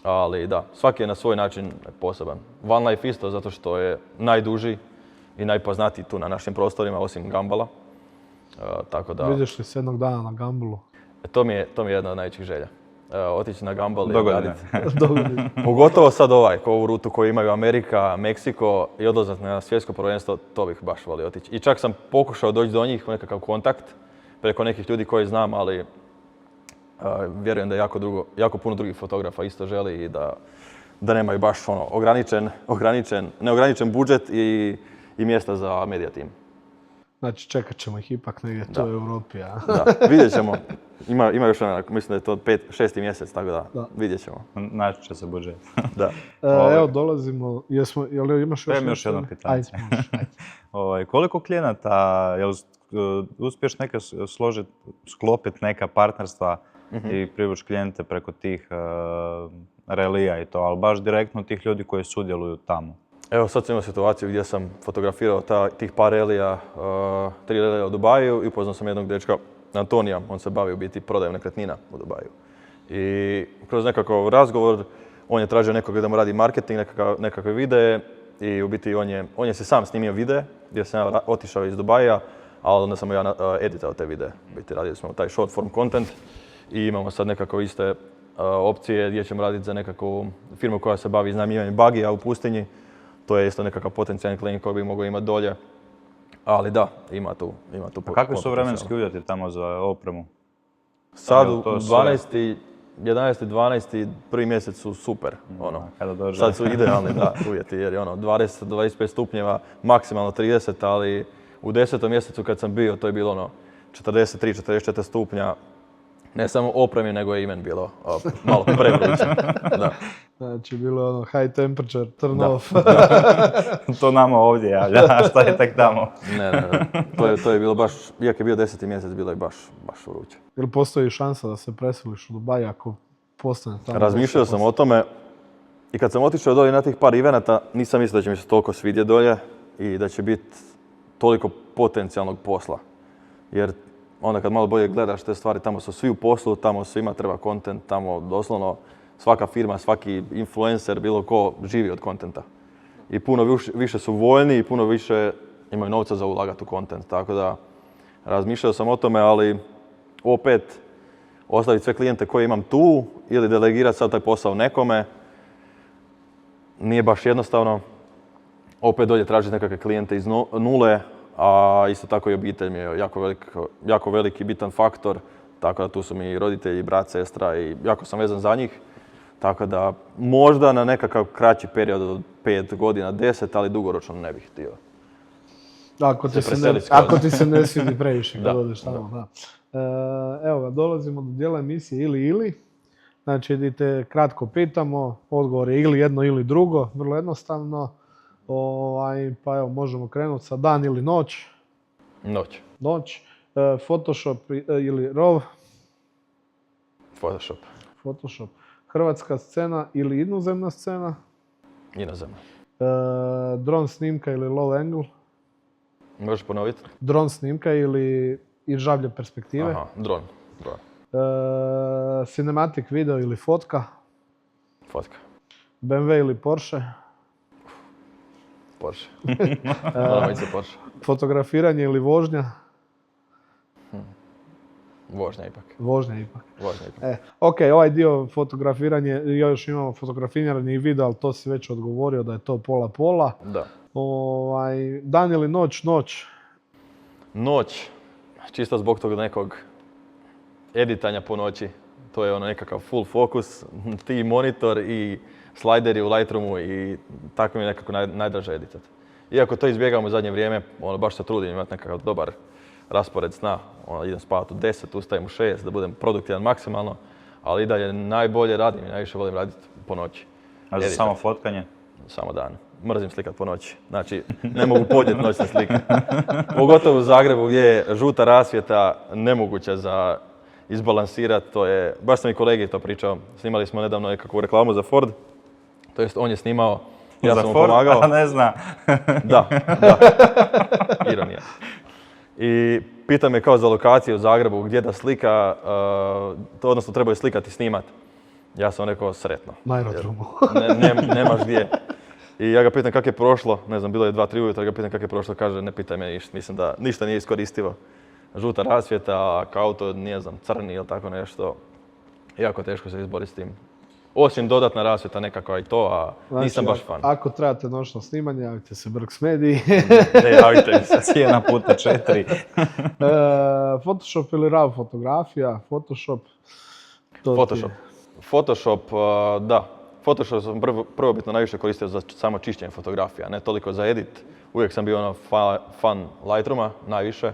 Ali da, svaki je na svoj način poseban. One Life isto zato što je najduži i najpoznatiji tu na našim prostorima, osim Gambala. Tako da... Vidiš li se jednog dana na Gambulu? To mi je jedna od najvećih želja. Otići na Gambal i odraditi. Pogotovo sad ovu rutu koju imaju Amerika, Meksiko i odlazak na svjetsko prvenstvo, to bih baš volio otići. I čak sam pokušao doći do njih u nekakav kontakt preko nekih ljudi koji znam, ali vjerujem da jako puno drugih fotografa isto želi i da nemaju baš neograničen budžet i mjesta za medija tim. Znači čekat ćemo ih ipak negdje tu u Europi, a? Da, vidjet ćemo. Ima još mislim da je to 6. mjesec, tako da vidjet ćemo. Naći će se budžet. Da. Evo dolazimo, jel imaš još jedno pitanje? Koliko klijenata, jel uspiješ sklopiti neka partnerstva i privući klijente preko tih relija i to, ali baš direktno tih ljudi koji sudjeluju tamo? Evo sad sam imao situaciju gdje sam fotografirao tih par relija, 3 relija u Dubaju i upoznao sam jednog dečka, Antonija, on se bavi u biti prodajom nekretnina u Dubaju. I kroz nekakav razgovor on je tražio nekoga da mu radi marketing, nekakve videe i u biti on je se sam snimio videe gdje sam ja otišao iz Dubaja, ali onda sam ja editao te videe. U biti radili smo taj short form content i imamo sad nekako iste opcije gdje ćemo raditi za nekakvu firmu koja se bavi iznajmljivanjem bagija u pustinji. to je isto nekakav potencijalni klijent koji bi mogao imati dolje. Ali da, ima tu A kakvi su puno vremenski uvjeti tamo za opremu? Sad Jel u to sve? 11. 11. 12. prvi mjesec su super. Kada dođe. Sad su idealni uvjeti jer je 20 do 25 stupnjeva, maksimalno 30, ali u 10. mjesecu kad sam bio to je bilo 43-44 stupnja. Ne samo opremi, nego je i meni bilo malo prevruće. Da. Znači, bilo je high temperature, turn off. To nama ovdje javlja, a šta je tek tamo? Ne. To je bilo baš, iako je bio 10. mjesec, bilo je baš vruće. Jel postoji šansa da se preseliš u Dubaj ako postane tamo? Razmišljao sam o tome i kad sam otišao dolje na tih par evenata, nisam mislio da će mi se toliko svidjeti dolje i da će biti toliko potencijalnog posla. Jer onda kad malo bolje gledaš te stvari, tamo su svi u poslu, tamo svima treba kontent, tamo doslovno svaka firma, svaki influencer, bilo ko živi od kontenta. I puno više su voljni i puno više imaju novca za ulagati u kontent. Tako da razmišljao sam o tome, ali opet ostaviti sve klijente koje imam tu ili delegirati sad taj posao nekome nije baš jednostavno. Opet dolje tražiti nekakve klijente iz nule, a isto tako i obitelj mi je jako veliki bitan faktor. Tako da tu su mi roditelji, brat, sestra i jako sam vezan za njih. Tako da možda na nekakav kraći period od 5 godina, 10, ali dugoročno ne bih htio. Ako ti se ne svidi previše kad odeš tamo. Da. Evo ga, dolazimo do dijela emisije ili. Znači, idite kratko pitamo, odgovor je ili jedno ili drugo, vrlo jednostavno. Pa evo, možemo krenuti sa dan ili noć. Noć. Noć. Photoshop ili RAW. Photoshop. Hrvatska scena ili inozemna scena. Inozemna. Dron snimka ili low angle. Možeš ponoviti? Dron snimka ili iz žablje perspektive. Aha, dron. Cinematic video ili fotka. Fotka. BMW ili Porsche. Porsche. Moramo ići za Porsche. Fotografiranje ili vožnja. Vožnja ipak. Ok, ovaj dio fotografiranje, još imamo fotografiranje i video, ali to si već odgovorio da je to pola-pola. Da. Dan ili noć? Noć, čisto zbog tog nekog editanja po noći. To je nekakav full fokus, ti monitor i slajderi u Lightroomu i tako mi je nekako najdraže editati. Iako to izbjegam u zadnje vrijeme, baš se trudim imati nekakav dobar raspored sna. Idem spavati u 10, ustajem u 6, da budem produktivan maksimalno, ali i dalje najbolje radim i najviše volim raditi po noći. A za samo fotkanje? Samo dan. Mrzim slikat po noći. Znači, ne mogu podnijeti noćne slike. Pogotovo u Zagrebu gdje je žuta rasvjeta nemoguća za izbalansirati. To je, baš sam i kolegi to pričao. Snimali smo nedavno nekakvu reklamu za Ford. To jest, on je snimao, ja sam mu pomagao. A ne zna. Da. Ironija. I pita me kao za lokaciju u Zagrebu gdje da slika, odnosno trebaju slikati i snimati. Ja sam rekao sretno. Na aerodromu. Nemaš gdje. I ja ga pitam kako je prošlo, ne znam, bilo je 2-3 ujutro, ga pitam kako je prošlo, kaže ne pitaj me ništa, mislim da ništa nije iskoristivo. Žuta rasvjeta, kao auto, nije znam, crni ili tako nešto. Jako teško se izbori s tim. Osim dodatna rasvjeta nekako i to, a nisam baš fan. Ako trebate noćno snimanje, javite se Brks Mediji. Ne, javite mi se. Cijena puta 4. Photoshop ili RAW fotografija, Photoshop. Photoshop, da. Photoshop sam prvobitno najviše koristio za samo čišćenje fotografija, ne toliko za edit. Uvijek sam bio fan Lightrooma, najviše.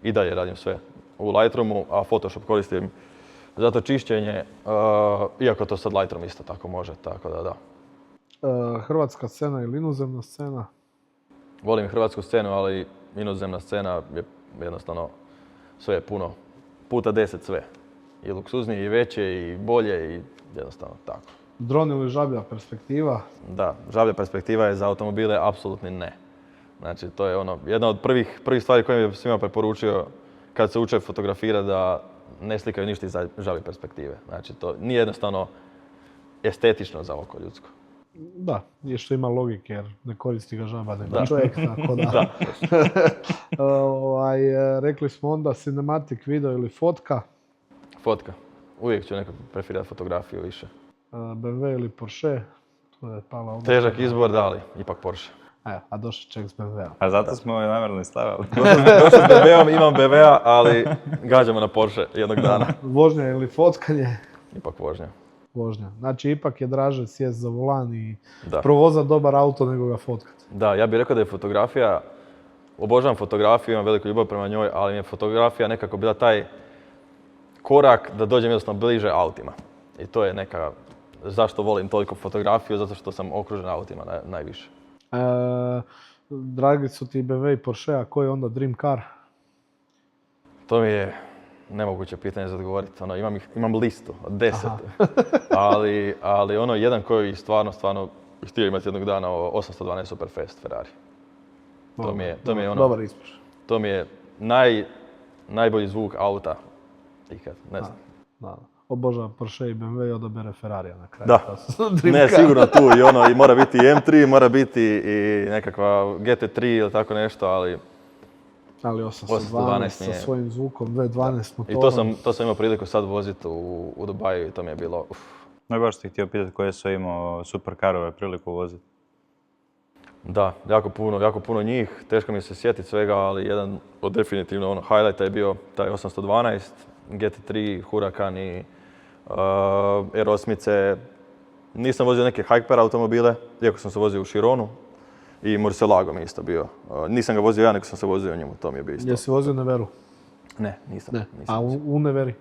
I dalje radim sve u Lightroomu, a Photoshop koristim za to čišćenje, iako to sad Lightroom isto tako može, tako da. Hrvatska scena ili inozemna scena? Volim hrvatsku scenu, ali inozemna scena je jednostavno sve puno, puta 10 sve. I luksuznije, i veće, i bolje, i jednostavno tako. Dron ili žablja perspektiva? Da, žablja perspektiva je za automobile apsolutni ne. Znači, to je jedna od prvih stvari koje bih svima preporučio kad se uče fotografirati da ne slikaju ništa iz žablje perspektive. Znači, to nije jednostavno estetično za oko ljudsko. Da, je što ima logike jer ne koristi ga žaba nego čovjek, tako da. Da. Rekli smo onda cinematic video ili fotka? Fotka. Uvijek ću nekako preferirati fotografiju više. BMW ili Porsche? Da je pala oba. Težak izbor, da li, ipak Porsche. Evo, a došao čovjek s BMW-a. A zato smo ovaj namjerno i stavili. Došao s BB-om, imam BB-a, ali gađamo na Porsche jednog dana. Vožnja ili fotkanje? Ipak vožnja. Vožnja. Znači, ipak je draže sjest za volan i Da. provozati dobar auto nego ga fotkati. Da, ja bih rekao da je fotografija, obožavam fotografiju, imam veliku ljubav prema njoj, ali mi je fotografija nekako bila taj korak da dođem jednostavno bliže autima. I to je neka, zašto volim toliko fotografiju, zato što sam okružen autima najviše. Dragi su ti BMW i Porsche, a koji je onda dream car? To mi je nemoguće pitanje za odgovoriti. Imam listu od 10. ali ono jedan koji stvarno htio imati jednog dana, 812 Superfast Ferrari. To mi je ono, Dobar izbor. to mi je najbolji zvuk auta ikad, ne znam. Da. Obožava Porsche i BMW i odabere Ferrarija na kraju. Da. To su dream Ne, car. sigurno tu i mora biti i M3, mora biti i nekakva GT3 ili tako nešto, ali Ali 812 sa nije. svojim zvukom, V12 motorom. i to sam imao priliku sad voziti u Dubaju i to mi je bilo No baš ti htio pitati koje su imao superkarove priliku voziti. Da, jako puno njih, teško mi se sjetiti svega, ali jedan od definitivno highlighta je bio taj 812, GT3, Huracan i R8. Nisam vozio neke hyper automobile, iako sam se vozio u Chironu i Murcielago mi je isto bio. Nisam ga vozio ja, nego sam se vozio u njemu, to mi je bio isto. Jesi vozio Neveru? Ne, nisam. Ne. nisam A vozio. u Neveri?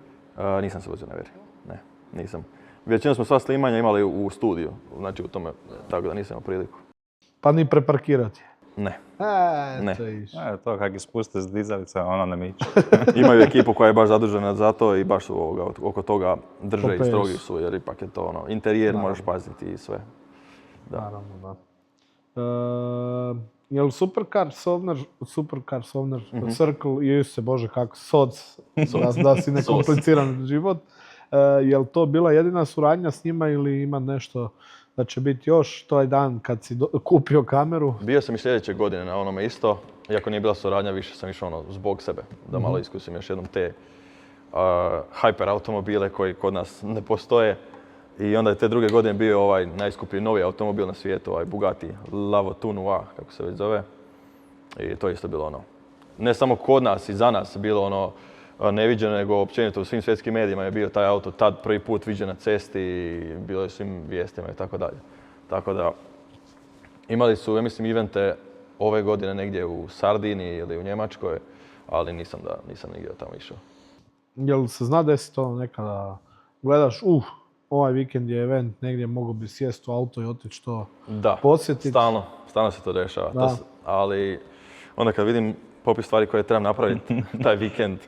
Nisam se vozio na Neveri, ne, nisam. Većinu smo sva snimanja imali u studiju, znači u tome, tako da nisam imao priliku. Pa ni preparkirati. Ne. Ne. Ne. To je išlo. To kak ispuste s dizalica, ono ne miče. Imaju ekipu koja je baš zadužena za to i baš su oko toga drže i Popeju strogi su. su, jer ipak je to interijer Naravno. moraš paziti i sve. Da. Naravno, da. Jel Supercar Sovner Circle, Isuse Bože kako, SOC, da si nekompliciran život. Jel to bila jedina suradnja s njima ili ima nešto da će biti još taj dan kad si kupio kameru? Bio sam i sljedeće godine na onome isto, iako nije bila suradnja, više sam išao zbog sebe, da malo iskusim još jednom te hyper automobile koji kod nas ne postoje. I onda je te druge godine bio ovaj najskuplji novi automobil na svijetu, ovaj Bugatti Lavauto Noir, kako se već zove. I to je isto bilo ne samo kod nas i za nas bilo neviđeno, nego općenito u svim svjetskim medijima je bio taj auto tad prvi put viđen na cesti i bilo je u svim vijestima i tako dalje. Tako da imali su, ja mislim, evente ove godine negdje u Sardiniji ili u Njemačkoj, ali nisam nigdje tamo išao. Jel se zna desiti to nekada gledaš, ovaj vikend je event, negdje mogu bi sjesti u auto i otići to posjetiti? Da, stalno se to dešava. Da. Ali onda kad vidim popis stvari koje trebam napraviti taj vikend,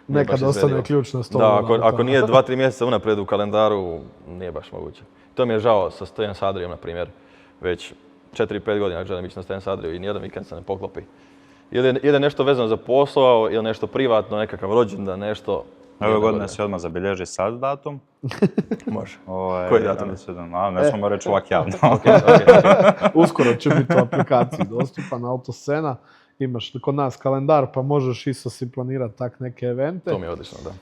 nije Nekad baš ostane izvedivo. ključ na stolu. Da, ako nije 2-3 mjeseca unaprijed u kalendaru, nije baš moguće. To mi je žao sa Stance Adrijom, na primjer. Već 4-5 godina želim ići na Stance Adriju i nijedan vikend se ne poklopi. Ili je nešto vezano za posao, ili nešto privatno, nekakav rođendan, nešto. Ove godine se odmah zabilježi sad datum. Može. Koji datum? Ne smemo reći ovak javno. Uskoro će biti u aplikaciji dostupan Autoscena. Imaš kod nas kalendar pa možeš isto si planirati tak neke evente. To mi je odlično, da.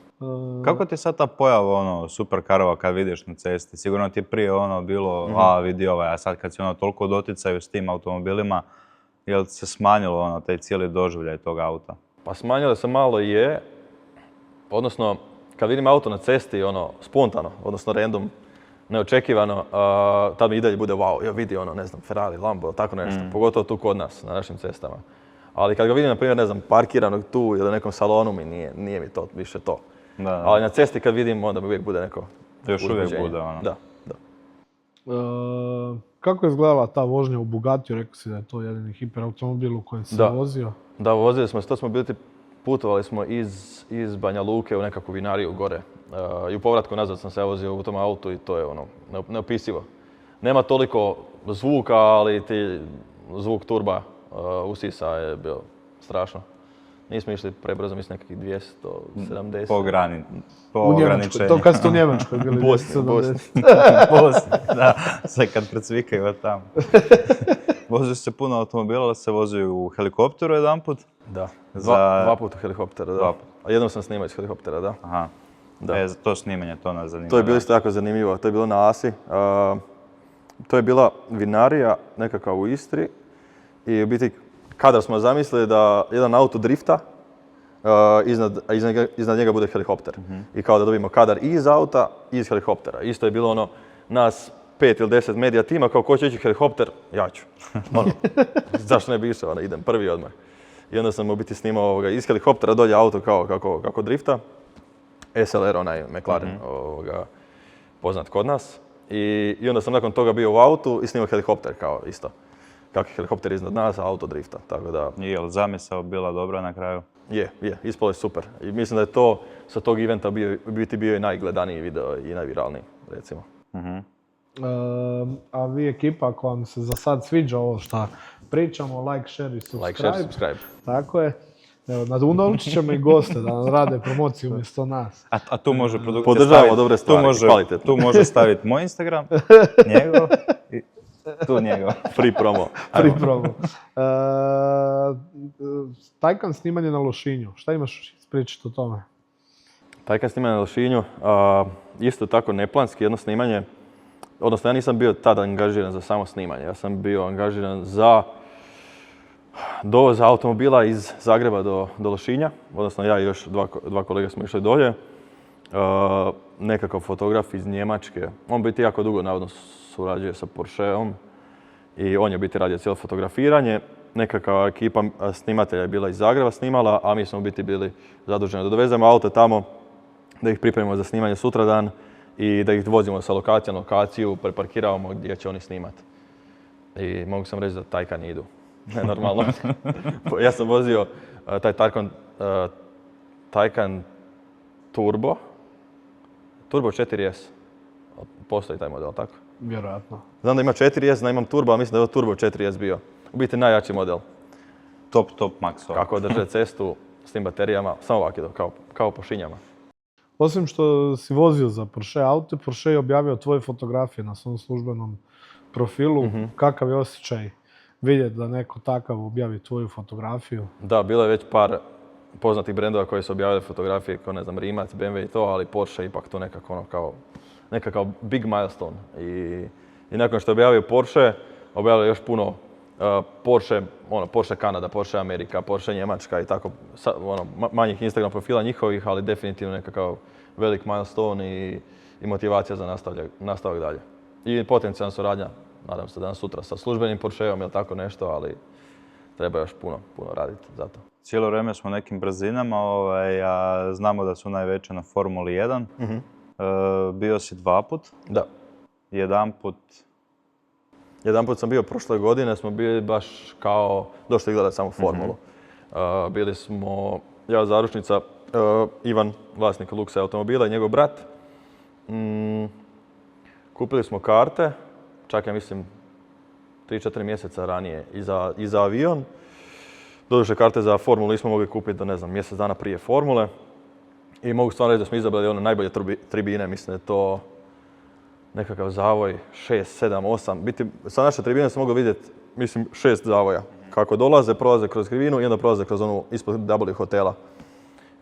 Kako ti je sad ta pojava superkarova kad vidiš na cesti? Sigurno ti je prije bilo, vidi ovaj, a sad kad si toliko u doticaju s tim automobilima, je li se smanjilo taj cijeli doživljaj tog auta? Pa smanjilo se malo je, odnosno kad vidim auto na cesti, spontano, odnosno random, neočekivano, tad mi i dalje bude wow, ja vidi ne znam, Ferrari, Lambo, tako nešto, pogotovo tu kod nas, na našim cestama. Ali kad ga vidim, na primjer, ne znam, parkiranog tu ili u nekom salonu mi nije mi to više to. Da. Ali na cesti kad vidim, onda mi uvijek bude neko Još uvijek uzbuđenje. bude Da. Kako je izgledala ta vožnja u Bugattiju? Rekao si da je to jedini hiperautomobil u kojem si vozio. Da, vozili smo, putovali smo iz Banja Luke u nekakvu vinariju gore. I u povratku nazad sam se vozio u tom autu i to je neopisivo. Nema toliko zvuka, ali zvuk turba usisa je bio strašno. Nismo išli prebrzo, mislim nekakvih 270. Po U Njemačkoj, ograničenju. to kad ste u Njemačkoj bili. Bosni. 270. Da, sve kad precvikaju od tamo. Vozio se puno automobila, ali se vozio u helikopteru jedanput. Da, Za- dva puta u helikopteru, da. Dva puta. A jednom sam snimao iz helikoptera, da. Aha. Da. To snimanje, to nas zanima. To je bilo isto jako zanimljivo. To je bilo na Asi. to je bila vinarija nekakav u Istri i u biti kadar smo zamislili da jedan auto drifta, a iznad njega bude helikopter. I kao da dobijemo kadar i iz auta i iz helikoptera. Isto je bilo ono, nas 5 ili 10 medija tima, kao ko će ići helikopter, ja ću. Ono, zašto ne bi išao, ono, idem prvi odmah. I onda sam u biti snimao iz helikoptera dolje auto kako drifta. SLR, onaj McLaren, poznat kod nas. I onda sam nakon toga bio u autu i snimao helikopter kao isto. Kako je helikopter iznad nas, a auto drifta. Tako da... Je li zamisao bila dobra na kraju? Je, ispalo je super. I mislim da je to sa tog eventa bio i najgledaniji video i najviralniji, recimo. A vi ekipa, ako vam se za sad sviđa ovo što pričamo, like, share i subscribe. Like, share, subscribe. Tako je. Evo, nadunovčit ćemo i goste da nam rade promociju umjesto nas. A tu može produkcija podržavamo dobre stvari, kvalitetno. Tu može staviti moj Instagram, njegov i tu njegov. Free promo. Free promo. Taycan snimanje na Lošinju. Šta imaš ispričati o tome? Taycan snimanje na Lošinju, isto tako neplanski, jedno snimanje. Odnosno, ja nisam bio tada angažiran za samo snimanje. Ja sam bio angažiran za dovoz automobila iz Zagreba do Lošinja. Odnosno, ja i još dva kolega smo išli dolje. Nekakav fotograf iz Njemačke. On biti jako dugo, navodno, surađuje sa Porscheom. I on je biti radio cijelo fotografiranje. Nekakva ekipa snimatelja je bila iz Zagreba snimala, a mi smo biti bili zaduženi da dovezemo auto tamo, da ih pripremimo za snimanje sutradan i da ih vozimo sa lokacije na lokaciju, preparkiravamo gdje će oni snimati. I mogu sam reći da Taycan idu. Normalno. Ja sam vozio taj Taycan Turbo 4S. Postoji taj model, tako? Vjerojatno. Znam da ima 4S, da imam Turbo, ali mislim da je ovo Turbo 4S bio. U biti najjači model. Top max. Kako drže cestu s tim baterijama, samo ovak idu, kao po šinjama. Osim što si vozio za Porsche aute, Porsche je objavio tvoje fotografije na svom službenom profilu. Kakav je osjećaj vidjeti da neko takav objavi tvoju fotografiju? Da, bilo je već par poznatih brendova koji su objavili fotografije, kao ne znam, Rimac, BMW i to, ali Porsche ipak to nekakav big milestone. I nakon što je objavio Porsche, objavio još puno Porsche Kanada, Porsche Amerika, Porsche Njemačka i tako, manjih Instagram profila njihovih, ali definitivno nekakav velik milestone i motivacija za nastavak dalje. I potencijalna suradnja, nadam se danas sutra sa službenim Porscheom ili tako nešto, ali treba još puno raditi za to. Cijelo vrijeme smo nekim brzinama, a znamo da su najveće na Formuli 1. Bio si 2 put? Da. Jedanput sam bio prošle godine, smo bili baš kao došli gledati samo formulu. Bili smo, ja zaručnica, Ivan, vlasnik Luxe automobila i njegov brat. Kupili smo karte, čak ja mislim 3-4 mjeseca ranije i za avion. Doduše karte za formulu nismo mogli kupiti do, ne znam, mjesec dana prije formule. I mogu stvarno reći da smo izabrali one najbolje tribine, mislim da je to nekakav zavoj 6, 7, 8. Biti, sa naše tribine sam mogao vidjeti, mislim, 6 zavoja. Kako dolaze, prolaze kroz krivinu i onda prolaze kroz onu ispod W hotela.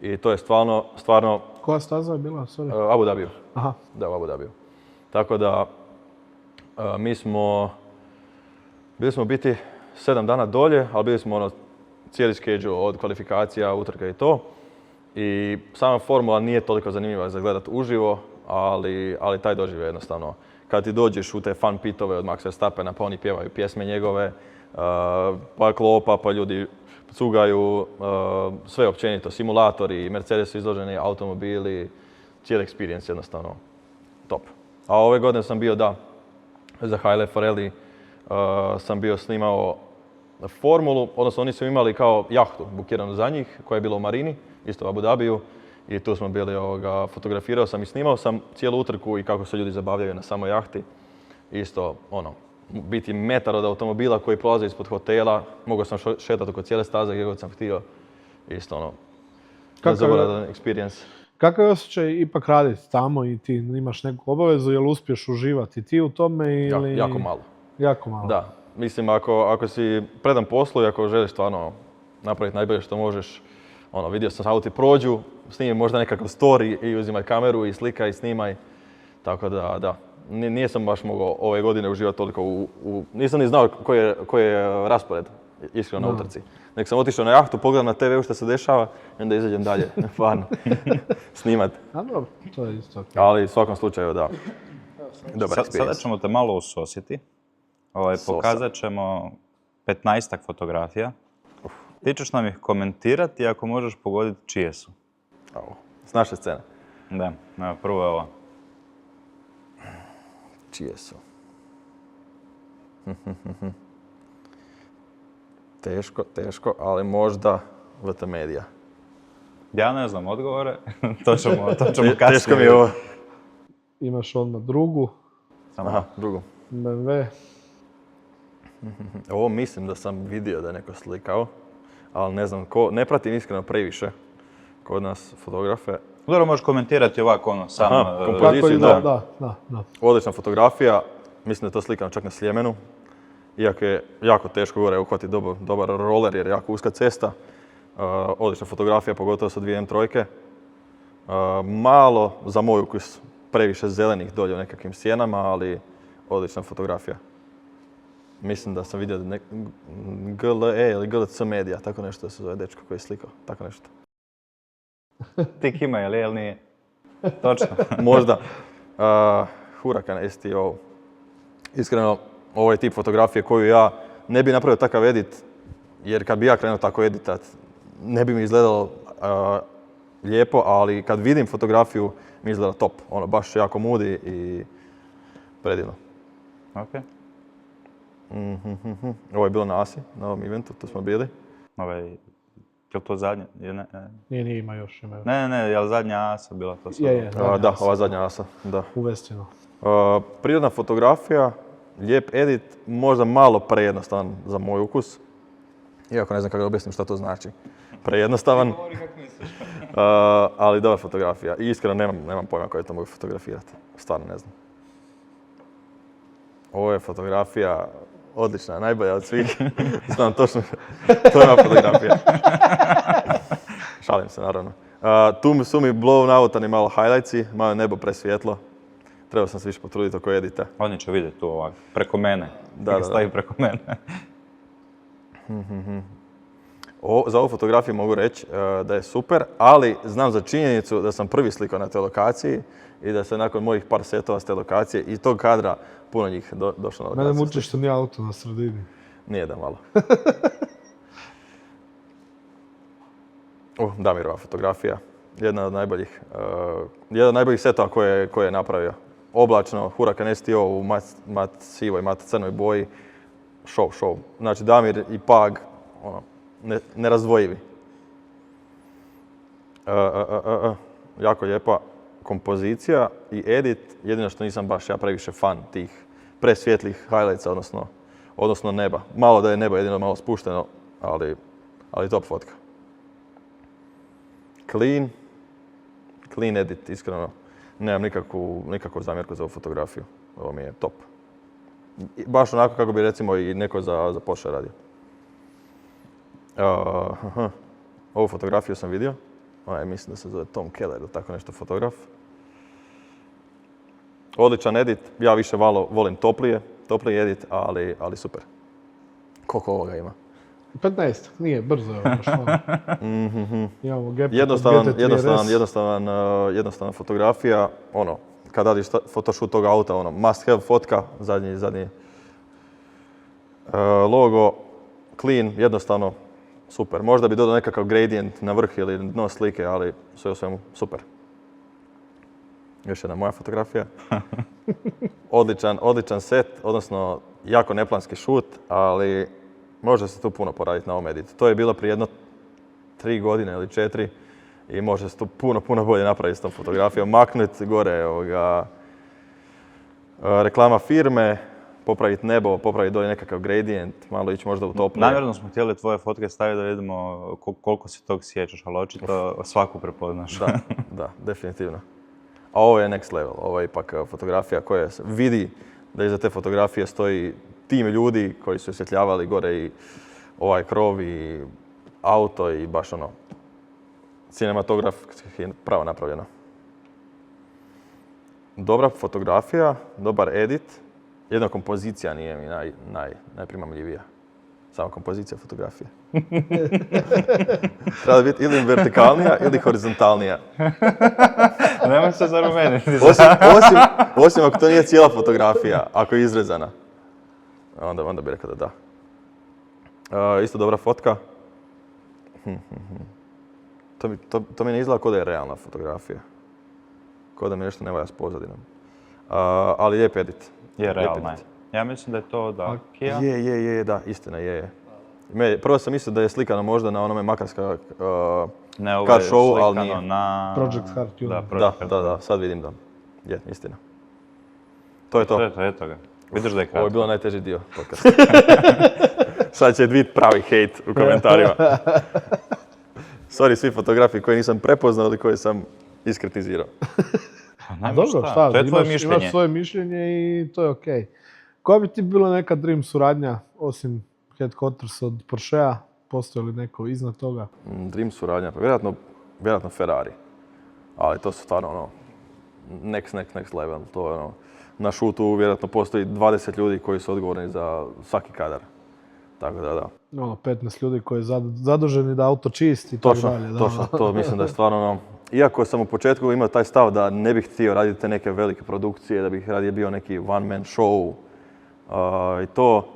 I to je stvarno... Koja staza je bila? Sorry. Abu Dhabiju. Aha. Da, u Abu Dhabiju. Tako da, bili smo biti 7 dana dolje, ali bili smo cijeli schedule od kvalifikacija, utrka i to. I sama formula nije toliko zanimljiva za gledat uživo, ali taj doživljaj jednostavno. Kad ti dođeš u te fan pitove od Maxa Verstappena, pa oni pjevaju pjesme njegove, pa klopa, pa ljudi cugaju, sve općenito, simulatori, Mercedes izloženi, automobili, cijeli experience jednostavno top. A ove godine sam bio, za HLF Rally sam bio snimao formulu, odnosno oni su imali kao jahtu bukiranu za njih, koja je bila u marini, isto u Abu Dhabiju. I tu smo bili, fotografirao sam i snimao sam cijelu utrku i kako se ljudi zabavljaju na samoj jahti. Isto, biti metar od automobila koji prolaze ispod hotela, mogao sam šetati oko cijele staze gdje god sam htio. Isto, zaboravljan experience. Kakav je osjećaj ipak raditi tamo i ti imaš neku obavezu, jel uspiješ uživati ti u tome ili... Jako malo. Jako malo. Da, mislim ako si predan poslu i ako želiš stvarno napraviti najbolje što možeš, vidio sam auti prođu, snimi možda nekakav story i uzimaj kameru i slikaj i snimaj. Tako da, nije sam baš mogao ove godine uživati toliko nisam ni znao koji je raspored iskreno na utrci. Nek sam otišao na jahtu, pogledam na TV što se dešava i onda izađem dalje, stvarno, snimat. A dobro, to je isto. Ali u svakom slučaju, da. Dobar Sada experience. ćemo te malo usositi. Pokazat ćemo 15-ak fotografija. Ti ćeš nam ih komentirati ako možeš pogoditi čije su. S naše scene. Da, evo, prvo je ovo. Čije su? Teško, ali možda VT Media. Ja ne znam odgovore, to ćemo kasnije. Teško mi je ovo. Imaš odmah drugu, Aha, drugu. BMW. Ovo mislim da sam vidio da je neko slikao, ali ne znam ko, ne pratim iskreno previše kod nas fotografe. Dobro, možeš komentirati ovako, sam... Aha, Kako kompoziciju, ide, da. da. Odlična fotografija, mislim da je to slikano čak na Sljemenu. Iako je jako teško gore uhvatiti dobar roller jer je jako uska cesta. Odlična fotografija, pogotovo sa 2 M3. Malo za moj ukus previše zelenih dolje u nekakvim sjenama, ali odlična fotografija. Mislim da sam vidio GLE ili GLC Media, tako nešto da se zove dečko koji je slikao, tako nešto. Tik ima, jel nije? Točno. Možda. Huracan STO. Iskreno, ovo je tip fotografije koju ja ne bi napravio takav edit, jer kad bi ja krenuo tako editat, ne bi mi izgledalo lijepo, ali kad vidim fotografiju mi izgleda top. Ono, baš jako mudi i predivno. Ok. Ovo je bilo na ASI, na ovom eventu, tu smo bili. Je li to zadnja? Nije, ima još. Ne, je li zadnja ASA bila to sad? Je, Da, ova zadnja ASA, da. U Vestinu. Prirodna fotografija, lijep edit, možda malo prejednostavan za moj ukus. Iako ne znam kako da objasnim šta to znači. Prejednostavan. Ali dobra fotografija. I iskreno nemam pojma koje to mogu fotografirati. Stvarno ne znam. Ovo je fotografija odlična, najbolja od svih. Znam točno, to je moja fotografija. Šalim se, naravno. Tu su mi blown-outani malo highlightsi, malo nebo presvjetlo. Trebao sam se više potruditi oko edita. Oni će vidjeti tu ovako, preko mene. Da. Stavi preko mene. Za ovu fotografiju mogu reći da je super, ali znam za činjenicu da sam prvi slikao na toj lokaciji i da se nakon mojih par setova s te lokacije i tog kadra puno njih došlo na lokaciju. Mene muči što nije auto na sredini. Nije da malo. Damirova fotografija. Jedan od najboljih setova koje je napravio. Oblačno, Huracan STO u mat sivoj, mat crnoj boji. Show. Znači Damir i Pag, nerazdvojivi. Jako lijepa kompozicija i edit. Jedino što nisam baš ja previše fan tih presvjetlih highlightsa, odnosno neba. Malo da je nebo jedino malo spušteno, ali top fotka. Clean edit, iskreno. Nemam nikakvu zamjerku za ovu fotografiju. Ovo mi je top. Baš onako kako bi recimo i neko za Porsche radio. Ovu fotografiju sam vidio. Mislim da se zove Tom Keller ili tako nešto fotograf. Odličan edit. Ja više volim topliji edit, ali super. Koliko ovoga ima? 15, nije, brzo je ovo. Imamo GP jednostavna fotografija. Kad radiš photoshoot tog auta, must have fotka, zadnji logo, clean, jednostavno super. Možda bi dodao nekakav gradient na vrh ili dno slike, ali sve u svemu super. Još jedna moja fotografija. Odličan set, odnosno jako neplanski shoot, ali može se tu puno poraditi na ovom editu. To je bilo prije 3 godine ili 4 i može se tu puno bolje napraviti s tom fotografijom. Maknuti gore reklama firme, popraviti nebo, popraviti dolje nekakav gradient, malo ići možda u toplije. Namjerno smo htjeli tvoje fotke staviti da vidimo koliko si tog sjećaš, ali očito svaku prepoznaš. Da, definitivno. A ovo je next level, ovo je ipak fotografija koja se vidi da iza te fotografije stoji tim ljudi koji su osvjetljavali gore i ovaj krov i auto i baš cinematografski je pravo napravljeno. dobra fotografija, dobar edit, jedna kompozicija nije mi najprimamljivija. Samo kompozicija fotografije. Treba biti ili vertikalnija ili horizontalnija. Nemoj se zarumeniti. Osim ako to nije cijela fotografija, ako je izrezana. Onda bih rekao da da. Isto dobra fotka. To mi ne izgleda kao da je realna fotografija. Kao da mi nešto ne valja s pozadinom. Ali lijep edit. Je realna. Ja mislim da je to da. Je, da, istina, je. Prvo sam mislio da je slikano možda na onome Makarska car show, ali nije. Na Project Heart. Da, sad vidim da. Je, istina. To je to. To je toga. Vidiš da je kratko. Ovo je bilo najteži dio podcasta. Sad će biti pravi hejt u komentarima. Sorry svi fotografi koje nisam prepoznao ili koje sam iskritizirao. Dobro, šta, to je tvoje mišljenje. Imaš svoje mišljenje i to je okej. Koja bi ti bila neka dream suradnja, osim Headquarters od Porschea? Postoji li neko iznad toga? Dream suradnja, pa vjerojatno Ferrari. Ali to su stvarno next level. To je na šutu vjerojatno postoji 20 ljudi koji su odgovorni za svaki kadar. Tako da. 15 ljudi koji je zaduženi da auto čisti i tako dalje. Točno, to mislim da je stvarno Iako sam u početku imao taj stav da ne bih htio raditi te neke velike produkcije, da bih radije bio neki one man show. I to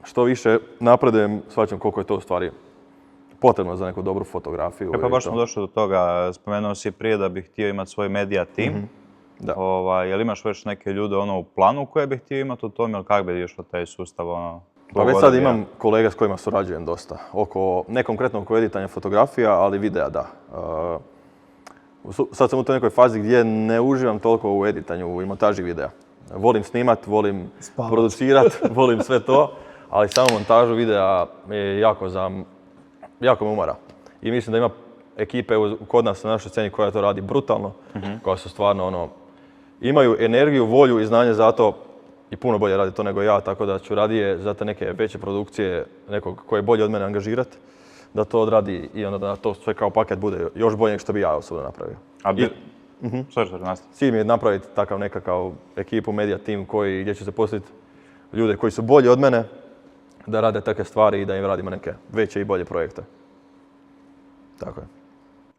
što više napredujem, shvaćam koliko je to u stvari potrebno za neku dobru fotografiju. Pa baš smo došli do toga, spomenuo si prije da bih htio imati svoj media tim. Da. Jel imaš već neke ljude u planu koje bih htio imati u tom ili kako bi išlo taj sustav? Pa već sad imam kolega s kojima surađujem dosta. Ne konkretno oko editanja fotografija, ali videa da. Sad sam u toj nekoj fazi gdje ne uživam toliko u editanju i montaži videa. Volim snimat, volim producirat, volim sve to, ali samo montažu videa je jako me umara. I mislim da ima ekipe kod nas na našoj sceni koja to radi brutalno, koja su stvarno imaju energiju, volju i znanje za to i puno bolje radi to nego ja, tako da ću radije za te neke veće produkcije nekog koji je bolje od mene angazirati, da to odradi i onda da to sve kao paket bude još bolje nego što bi ja osobno napravio. Cilj mi je napraviti takav nekakav ekipu, media tim gdje će se postaviti ljude koji su bolji od mene, da rade takve stvari i da im radimo neke veće i bolje projekte. Tako je.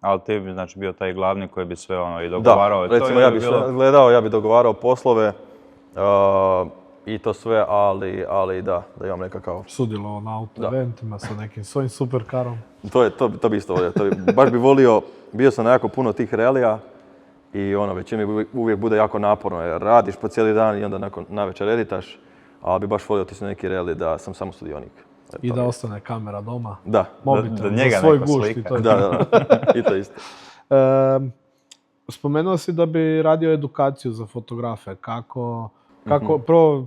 Ali ti bi znači bio taj glavni koji bi sve i dogovarao? Da, recimo ja bi sve gledao, ja bi dogovarao poslove i to sve, ali da imam nekakav... Sudjelovao na auto-eventima sa nekim svojim superkarom. To bi isto volio. Baš bi volio, bio sam na jako puno tih relija i većina mi uvijek bude jako naporno jer radiš po cijeli dan i onda navečer editaš, ali bi baš volio otići na neki reli da sam samo sudionik. I da ostane kamera doma. Da. Mobitel, za svoj gušt i to je. Da. I to isto. Spomenuo si da bi radio edukaciju za fotografe.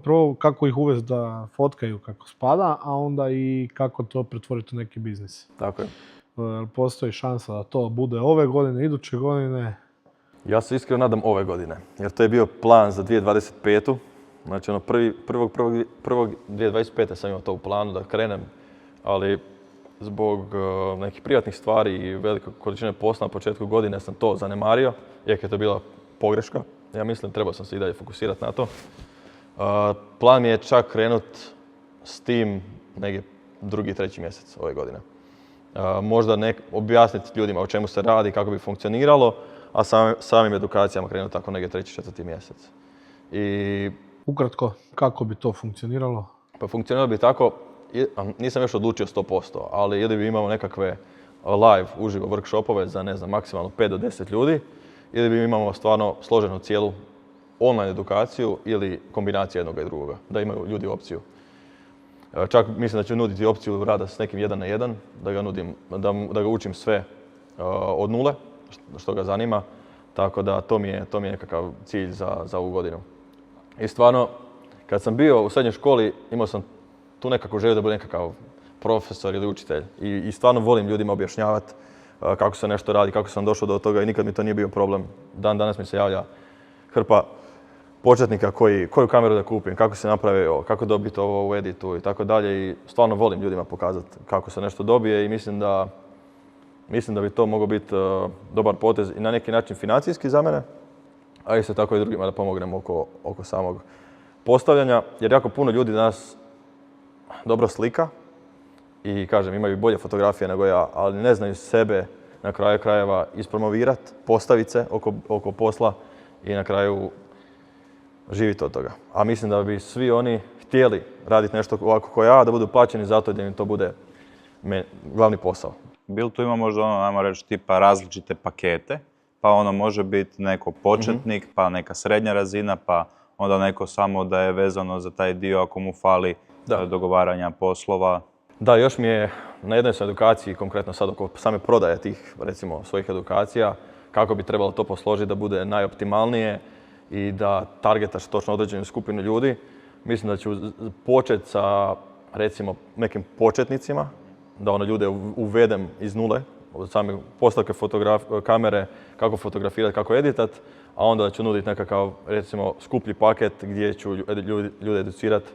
Prvo kako ih uvesti da fotkaju kako spada, a onda i kako to pretvoriti u neki biznis. Tako je. Postoji šansa da to bude ove godine, iduće godine? Ja se iskreno nadam ove godine, jer to je bio plan za 2025. Znači, 1.1.2025. sam imao to u planu da krenem, ali zbog nekih privatnih stvari i velike količine posla na početku godine sam to zanemario, iako je to bila pogreška. Ja mislim, trebao sam se i dalje fokusirati na to. Plan mi je čak krenut s tim negdje 2. 3. mjesec ove godine. Možda objasniti ljudima o čemu se radi, kako bi funkcioniralo, a samim edukacijama krenuti tako negdje 3. 4. mjesec. Ukratko, kako bi to funkcioniralo? Pa funkcioniralo bi tako, nisam još odlučio 100%, ali ili bi imao nekakve live uživo workshopove za, ne znam, maksimalno 5 do 10 ljudi, ili bi imamo stvarno složenu cijelu online edukaciju ili kombinacija jednoga i drugoga, da imaju ljudi opciju. Čak mislim da ću nuditi opciju rada s nekim 1 na 1, da ga nudim, da ga učim sve od nule, što ga zanima, tako da to mi je nekakav cilj za ovu godinu. I stvarno, kad sam bio u srednjoj školi, imao sam tu nekakvu želju da budem nekakav profesor ili učitelj. I stvarno volim ljudima objašnjavati kako se nešto radi, kako sam došao do toga i nikad mi to nije bio problem. Dan danas mi se javlja hrpa početnika koju kameru da kupim, kako se napravi ovo, kako dobiti ovo u editu i tako dalje. I stvarno volim ljudima pokazati kako se nešto dobije i mislim da bi to mogao biti dobar potez i na neki način financijski za mene, a isto tako i drugima da pomognemo oko samog postavljanja, jer jako puno ljudi danas dobro slika i kažem, imaju bolje fotografije nego ja, ali ne znaju sebe na kraju krajeva ispromovirati, postaviti se oko posla i na kraju živjeti od toga. A mislim da bi svi oni htjeli raditi nešto ovako kao ja, da budu plaćeni zato da im to bude glavni posao. Bil tu ima možda ono, ajmo reći, tipa različite pakete, pa ono može biti neko početnik, pa neka srednja razina, pa onda neko samo da je vezano za taj dio ako mu fali dogovaranja poslova. Da, još mi je na jednoj edukaciji, konkretno sad oko same prodaje tih, recimo, svojih edukacija, kako bi trebalo to posložiti da bude najoptimalnije i da targetaš točno određenu skupinu ljudi. Mislim da ću početi sa, recimo, nekim početnicima, da ono ljude uvedem iz nule, od same postavke kamere, kako fotografirati, kako editat, a onda ću nuditi nekakav, recimo, skuplji paket gdje ću ljude educirati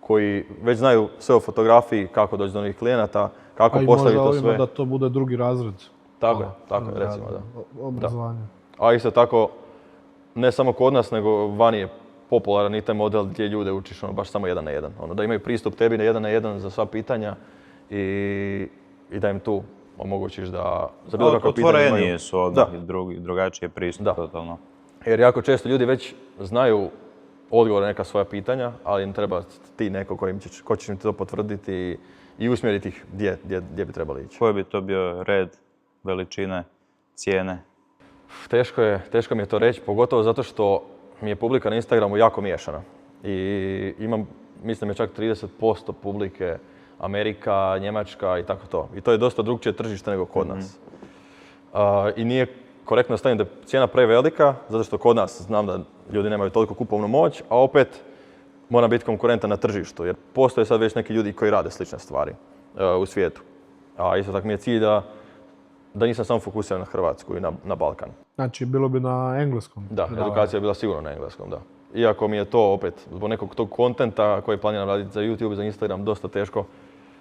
koji već znaju sve o fotografiji, kako doći do novih klijenata, kako postaviti to sve. A i možda ovima da to bude drugi razred. Tako je, recimo, da. Obrazovanje. A isto tako, ne samo kod nas, nego vani je popularan i taj model gdje ljude učiš baš samo 1 na 1. Ono, da imaju pristup tebi na 1 na 1 za sva pitanja i da im tu omogućiš da za bilo kakva pitanja imaju. Otvorenije su odmah i drugačije pristup totalno. Jer jako često ljudi već znaju odgovore na neka svoja pitanja, ali im treba ti neko ko će im to potvrditi i usmjeriti ih gdje bi trebali ići. Koji bi to bio red, veličine, cijene? Teško mi je to reći, pogotovo zato što mi je publika na Instagramu jako miješana. I imam, mislim, čak 30% publike Amerika, Njemačka i tako to. I to je dosta drugčije tržište nego kod nas. I nije korektno stavim da je cijena prevelika, zato što kod nas znam da ljudi nemaju toliko kupovnu moć, a opet moram biti konkurentan na tržištu, jer postoje sad već neki ljudi koji rade slične stvari u svijetu. A isto tako mi je cilj da nisam samo fokusiran na Hrvatsku i na Balkan. Znači, bilo bi na engleskom? Da, edukacija je bila sigurno na engleskom, da. Iako mi je to opet, zbog nekog tog kontenta koji planiram raditi za YouTube i za Instagram, dosta teško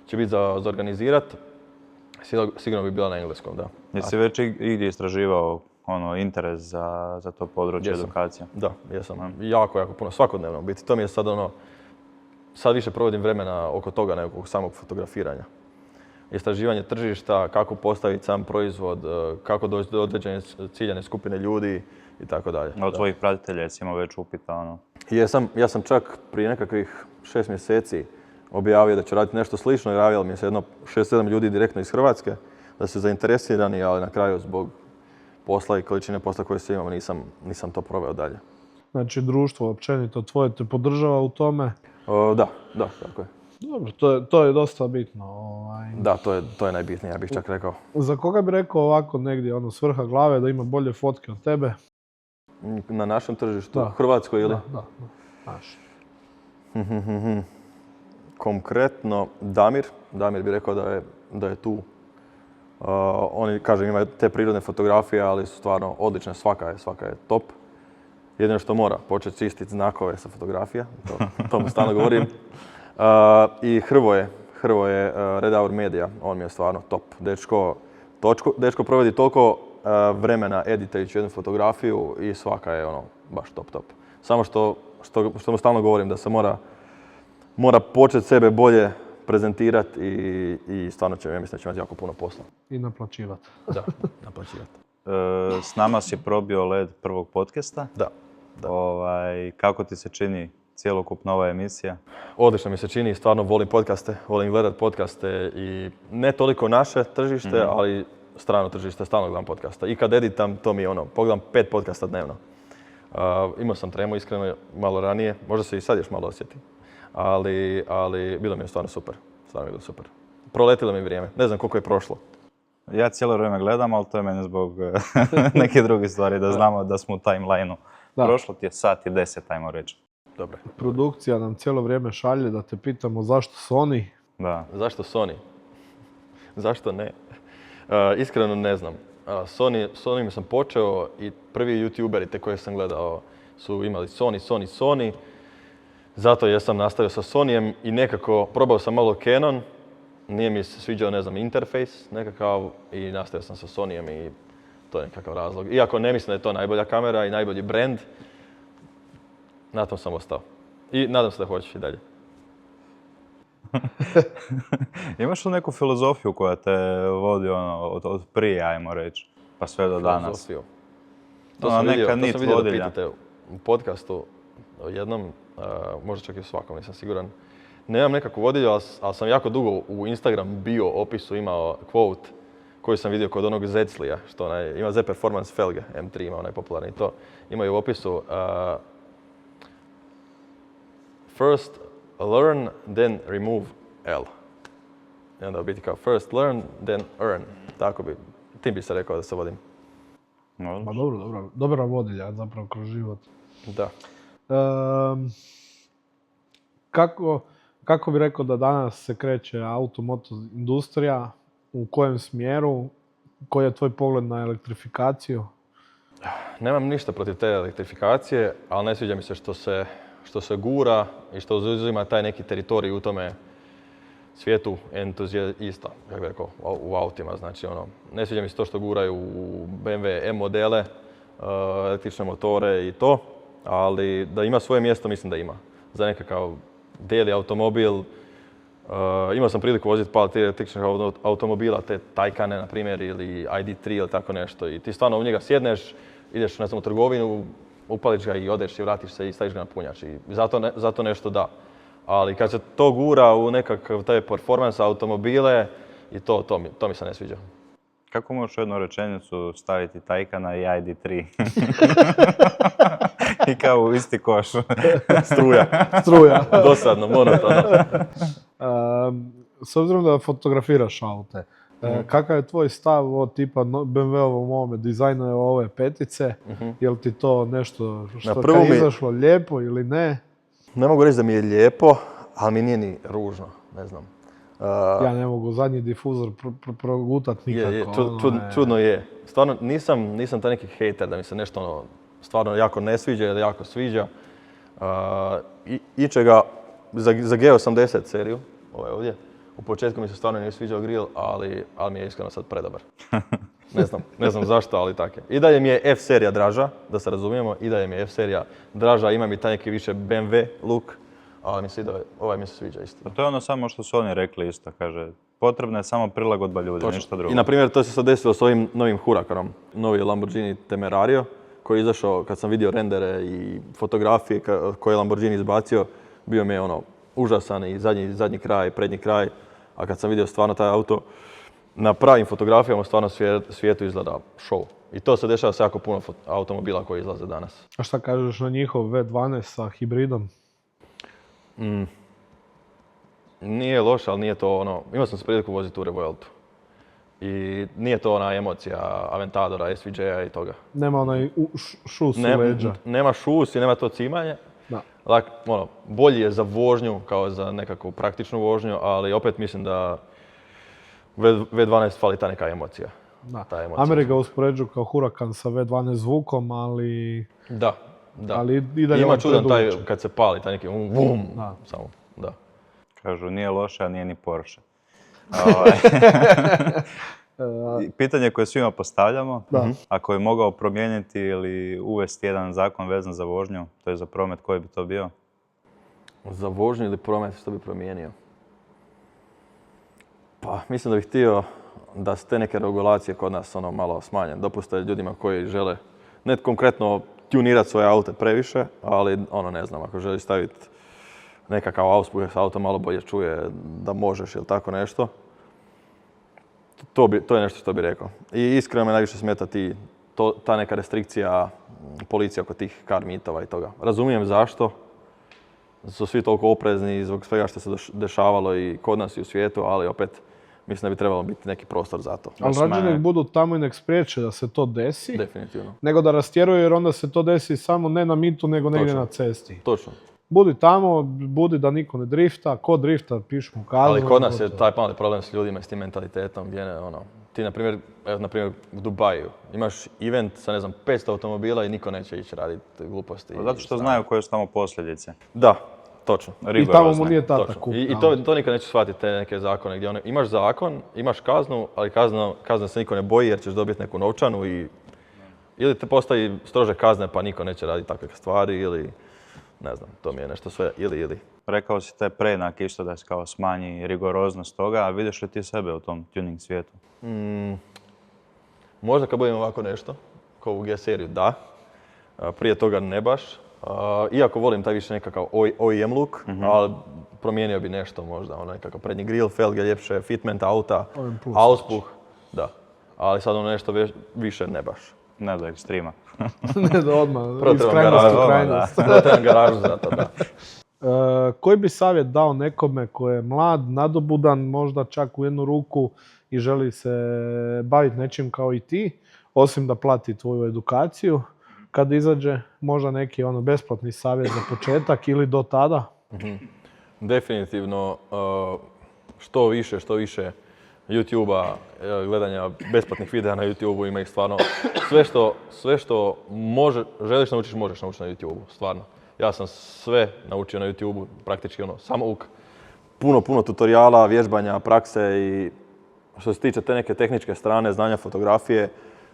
će biti za organizirati. Sigurno bi bila na engleskom, da. Jesi već igdje istraživao interes za to područje edukacija? Da, jesam. Jako puno, svakodnevno biti. To mi je sad sad više provodim vremena oko toga nego samog fotografiranja. Istraživanje tržišta, kako postaviti sam proizvod, kako doći do određene ciljane skupine ljudi i tako dalje. Od tvojih pratitelja jesi imao već upita? Ja sam čak prije nekakvih 6 mjeseci objavio da ću raditi nešto slično i javilo mi se jedno 6-7 ljudi direktno iz Hrvatske da su zainteresirani, ali na kraju zbog posla i količine posla koje se imamo nisam to proveo dalje. Znači društvo općenito tvoje te podržava u tome? Da, tako je. Dobro, to je dosta bitno. Da, to je najbitnije, ja bih čak rekao. Za koga bi rekao ovako negdje, s vrha glave da ima bolje fotke od tebe? Na našem tržištu, Hrvatskoj ili? Da, naš. Konkretno Damir bi rekao da je tu. Oni, kažem, imaju te prirodne fotografije, ali su stvarno odlične, svaka je top. Jedino što mora početi čistiti znakove sa fotografija, to mu stalno govorim. I Hrvoje Red Hour Media, on mi je stvarno top. Dečko provodi toliko vremena editajući jednu fotografiju i svaka je baš top. Samo što mu stalno govorim da se mora početi sebe bolje prezentirati i stvarno ja mislim da će imati jako puno posla. I naplaćivati. Da, naplaćivati. S nama si probio led prvog podcasta. Da. Kako ti se čini cjelokupna ova emisija? Odlično mi se čini, stvarno volim podcaste, volim gledat podcaste i ne toliko naše tržište, ali strano tržište, stalno gledam podcasta. I kad editam, to mi je pogledam 5 podcasta dnevno. Imao sam tremu iskreno malo ranije, možda se i sad još malo osjeti, ali bilo mi je stvarno super. Proletilo mi vrijeme, ne znam koliko je prošlo. Ja cijelo vrijeme gledam, ali to je meni zbog neke druge stvari, da znamo da smo u timeline-u. Prošlo ti je 1:10, ajmo reći. Dobro. Produkcija nam cijelo vrijeme šalje da te pitamo zašto Sony? Da. Zašto Sony? Zašto ne? Iskreno ne znam. Sony sam počeo i prvi youtuberi te koje sam gledao su imali Sony. Zato jesam nastavio sa Sonyjem i nekako probao sam malo Canon. Nije mi se sviđao, interfejs nekakav i nastavio sam sa Sonyjem i To je nekakav razlog. Iako ne mislim da je to najbolja kamera i najbolji brand, na tom sam ostao. I nadam se da hoćeš i dalje. Imaš li neku filozofiju koja te vodi od prije, ajmo reći, pa sve do danas? Filozofiju. To sam vidio da vodilja. pitate u podcastu jednom, možda čak i u svakom, nisam siguran. Nemam nekakvu vodilju, ali sam jako dugo u Instagram bio opisu imao quote koji sam vidio kod onog Zetzlija, što ima Z Performance felge, M3 ima onaj popularni to. Imaju u opisu first learn, then remove L. I onda biti kao first learn, then earn. Tako bi, tim bi se rekao da se vodim. Pa dobro, dobra vodilja zapravo kroz život. Da. Kako bi rekao da danas se kreće automoto industrija, u kojem smjeru, koji je tvoj pogled na elektrifikaciju? Nemam ništa protiv te elektrifikacije, ali ne sviđa mi se što se gura i što zauzima taj neki teritorij u tome svijetu entuzijista, kako bih rekao, u autima. Znači, ne sviđa mi se to što guraju u BMW M modele, električne motore i to, ali da ima svoje mjesto, mislim da ima. Za nekakav daily automobil. Imao sam priliku voziti par električnih automobila, te Taycane, na primjer, ili ID3 ili tako nešto. I ti stvarno u njega sjedneš, ideš u trgovinu, upališ ga i odeš i vratiš se i staviš ga na punjač. I zato nešto da. Ali kad se to gura u nekakav taj performance automobile, i to mi se ne sviđa. Kako možeš u jednu rečenicu staviti Taycana i ID3? I kao u isti koš. Struja. Dosadno, monotono. S obzirom da fotografiraš aute, kakav je tvoj stav od tipa BMW-ovom ovome dizajnu ove petice? Je li ti to nešto što kad je izašlo lijepo ili ne? Ne mogu reći da mi je lijepo, ali mi nije ni ružno, ne znam. Ja ne mogu zadnji difuzor progutat nikako. Čudno je. Stvarno nisam taj neki hejter da mi se nešto stvarno jako ne sviđa ili jako sviđa. Ičega za G80 seriju, ovaj ovdje, u početku mi se stvarno nije sviđao grill, ali mi je iskreno sad predobar. Ne znam zašto, ali tako je. I dalje mi je F serija draža, da se razumijemo, i dalje mi je F serija draža, ima mi taj neki više BMW look, ali mi se ovaj mi se sviđa isto. To je ono samo što su oni rekli isto, kaže, potrebna je samo prilagodba ljudi, ništa drugo. I na primjer to se sad desilo s ovim novim Hurakanom, novi Lamborghini Temerario, koji je izašao kad sam vidio rendere i fotografije koje je Lamborghini izbacio, bio mi je užasan i zadnji kraj, prednji kraj, a kad sam vidio stvarno taj auto, na pravim fotografijama stvarno svijetu izgleda show. I to se dešava sa jako puno automobila koji izlaze danas. A šta kažeš na njihov V12 sa hibridom? Nije loše, ali nije to imao sam se priliku voziti u Revueltu. I nije to ona emocija Aventadora, SVJ-a i toga. Nema onaj šus u leđa. Nema šus i nema to cimanje. Da. Bolji je za vožnju, kao za nekakvu praktičnu vožnju, ali opet mislim da V12 fali ta neka emocija. Da. Amerika uspoređuju kao Huracan sa V12 zvukom, ali... Da. Ali i dalje ima čudan taj, kad se pali, taj neki vum, samo, da. Kažu, nije loše, a nije ni Porsche. Pitanje koje svima postavljamo, ako je mogao promijeniti ili uvesti jedan zakon vezan za vožnju, to je za promet, koji bi to bio? Za vožnju ili promet, što bi promijenio? Pa, mislim da bih htio da su te neke regulacije kod nas malo smanje. Dopuste ljudima koji žele ne konkretno tunirati svoje aute previše, ali ne znam, ako želi staviti nekakav auspuh da se auto malo bolje čuje da možeš ili tako nešto. To je nešto što bih rekao. I iskreno me najviše smeta ta neka restrikcija policije oko tih car meetova i toga. Razumijem zašto. Su svi toliko oprezni zbog svega što se dešavalo i kod nas i u svijetu, ali opet mislim da bi trebalo biti neki prostor za to. Ali rađe nek budu tamo i nek spriječe da se to desi. Definitivno. Nego da rastjeruju jer onda se to desi samo ne na mitu nego negdje na cesti. Točno. Budi tamo, budi da niko ne drifta, ko drifta pišu mu kaznu. Ali kod nas je taj mali problem s ljudima i s tim mentalitetom gdje ti na primjer u Dubaju imaš event sa 500 automobila i niko neće ići raditi gluposti. Zato što znaju koje su tamo posljedice. Da, točno. I tamo mu nije tata kup. I to nikad neće shvatiti te neke zakone gdje imaš zakon, imaš kaznu, ali kazna se niko ne boji jer ćeš dobiti neku novčanu i ili te postavi strože kazne pa niko neće raditi takve stvari ili ne znam, to mi je nešto sve ili. Rekao si te preinake isto da se kao smanji rigoroznost toga, a vidiš li ti sebe u tom tuning svijetu? Možda kad budem ovako nešto, kao u G-seriju, da. Prije toga ne baš. Iako volim taj više nekakav OEM look, ali promijenio bi nešto možda, nekakav prednji grill, felge ljepše, fitment auta, auspuh, da. Ali sad nešto više ne baš. Ne do ekstrema. Ne do odmah, iz Prvo krajnosti u krajnost. trebam garažu za to, da. Koji bi savjet dao nekome ko je mlad, nadobudan, možda čak u jednu ruku i želi se baviti nečim kao i ti, osim da plati tvoju edukaciju, kad izađe možda neki besplatni savjet za početak ili do tada? Definitivno što više YouTube-a, gledanja besplatnih videa na YouTube-u, ima ih stvarno. Sve što želiš naučiš, možeš naučiti na YouTube-u, stvarno. Ja sam sve naučio na YouTube-u, praktički samouk. Puno tutoriala, vježbanja, prakse i što se tiče te neke tehničke strane, znanja fotografije,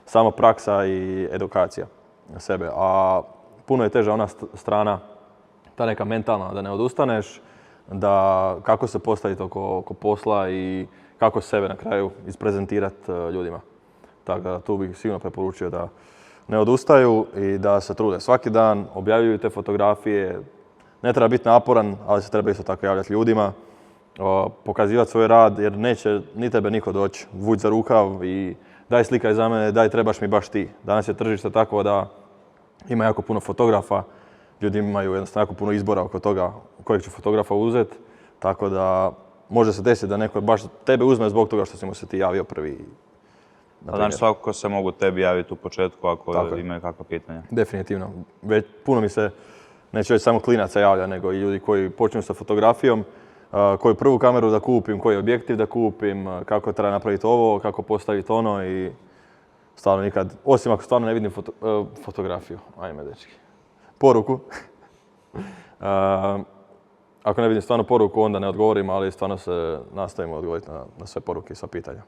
samo praksa i edukacija sebe. A puno je teža ona strana, ta neka mentalna, da ne odustaneš, da kako se postaviti oko posla i kako sebe na kraju isprezentirati ljudima. Tako da tu bih sigurno preporučio da ne odustaju i da se trude svaki dan, objavljuju te fotografije. Ne treba biti naporan, ali se treba isto tako javljati ljudima, pokazivati svoj rad jer neće ni tebe niko doći, vući za rukav i daj slikaj za mene, daj trebaš mi baš ti. Danas je tržište tako da ima jako puno fotografa, ljudi imaju jednostavno jako puno izbora oko toga kojeg će fotografa uzeti, tako da može se desiti da neko baš tebe uzme zbog toga što si mu se ti javio prvi. Znači svakako se mogu tebi javiti u početku ako imaju kakva pitanja. Definitivno. Puno mi se, neću reći samo klinaca javlja, nego i ljudi koji počinju sa fotografijom, koju prvu kameru da kupim, koji objektiv da kupim, kako treba napraviti ovo, kako postaviti ono i stvarno nikad, osim ako stvarno ne vidim fotografiju, ajme dečki, poruku. Ako ne vidim stvarno poruku, onda ne odgovorim, ali stvarno se nastavimo odgovoriti na sve poruke i sva pitanja.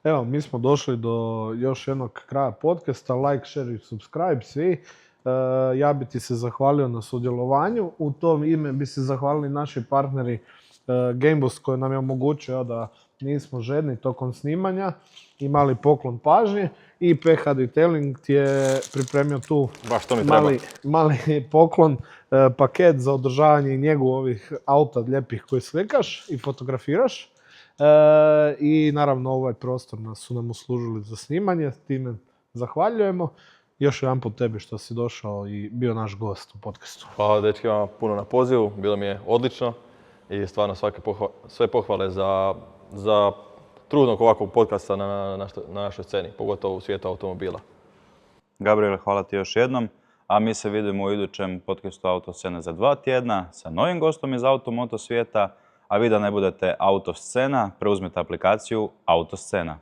Evo, mi smo došli do još jednog kraja podcasta. Like, share i subscribe svi. Ja bi ti se zahvalio na sudjelovanju. U tom ime bi se zahvalili naši partneri Gameboost koji nam je omogućio da nismo žedni tokom snimanja i mali poklon pažnje. I PH Detailing ti je pripremio tu mali poklon, paket za održavanje i njegu ovih auta lijepih koji slikaš i fotografiraš. I naravno ovaj prostor su nam uslužili za snimanje, s time zahvaljujemo. Još jedan put tebi što si došao i bio naš gost u podcastu. Hvala dečki vama puno na pozivu, bilo mi je odlično i stvarno sve pohvale za trudnog ovakvog podcasta na našoj sceni, pogotovo u svijetu automobila. Gabriel, hvala ti još jednom, a mi se vidimo u idućem podcastu Autoscene za 2 tjedna sa novim gostom iz automoto svijeta, a vi da ne budete autoscena, preuzmite aplikaciju Autoscena.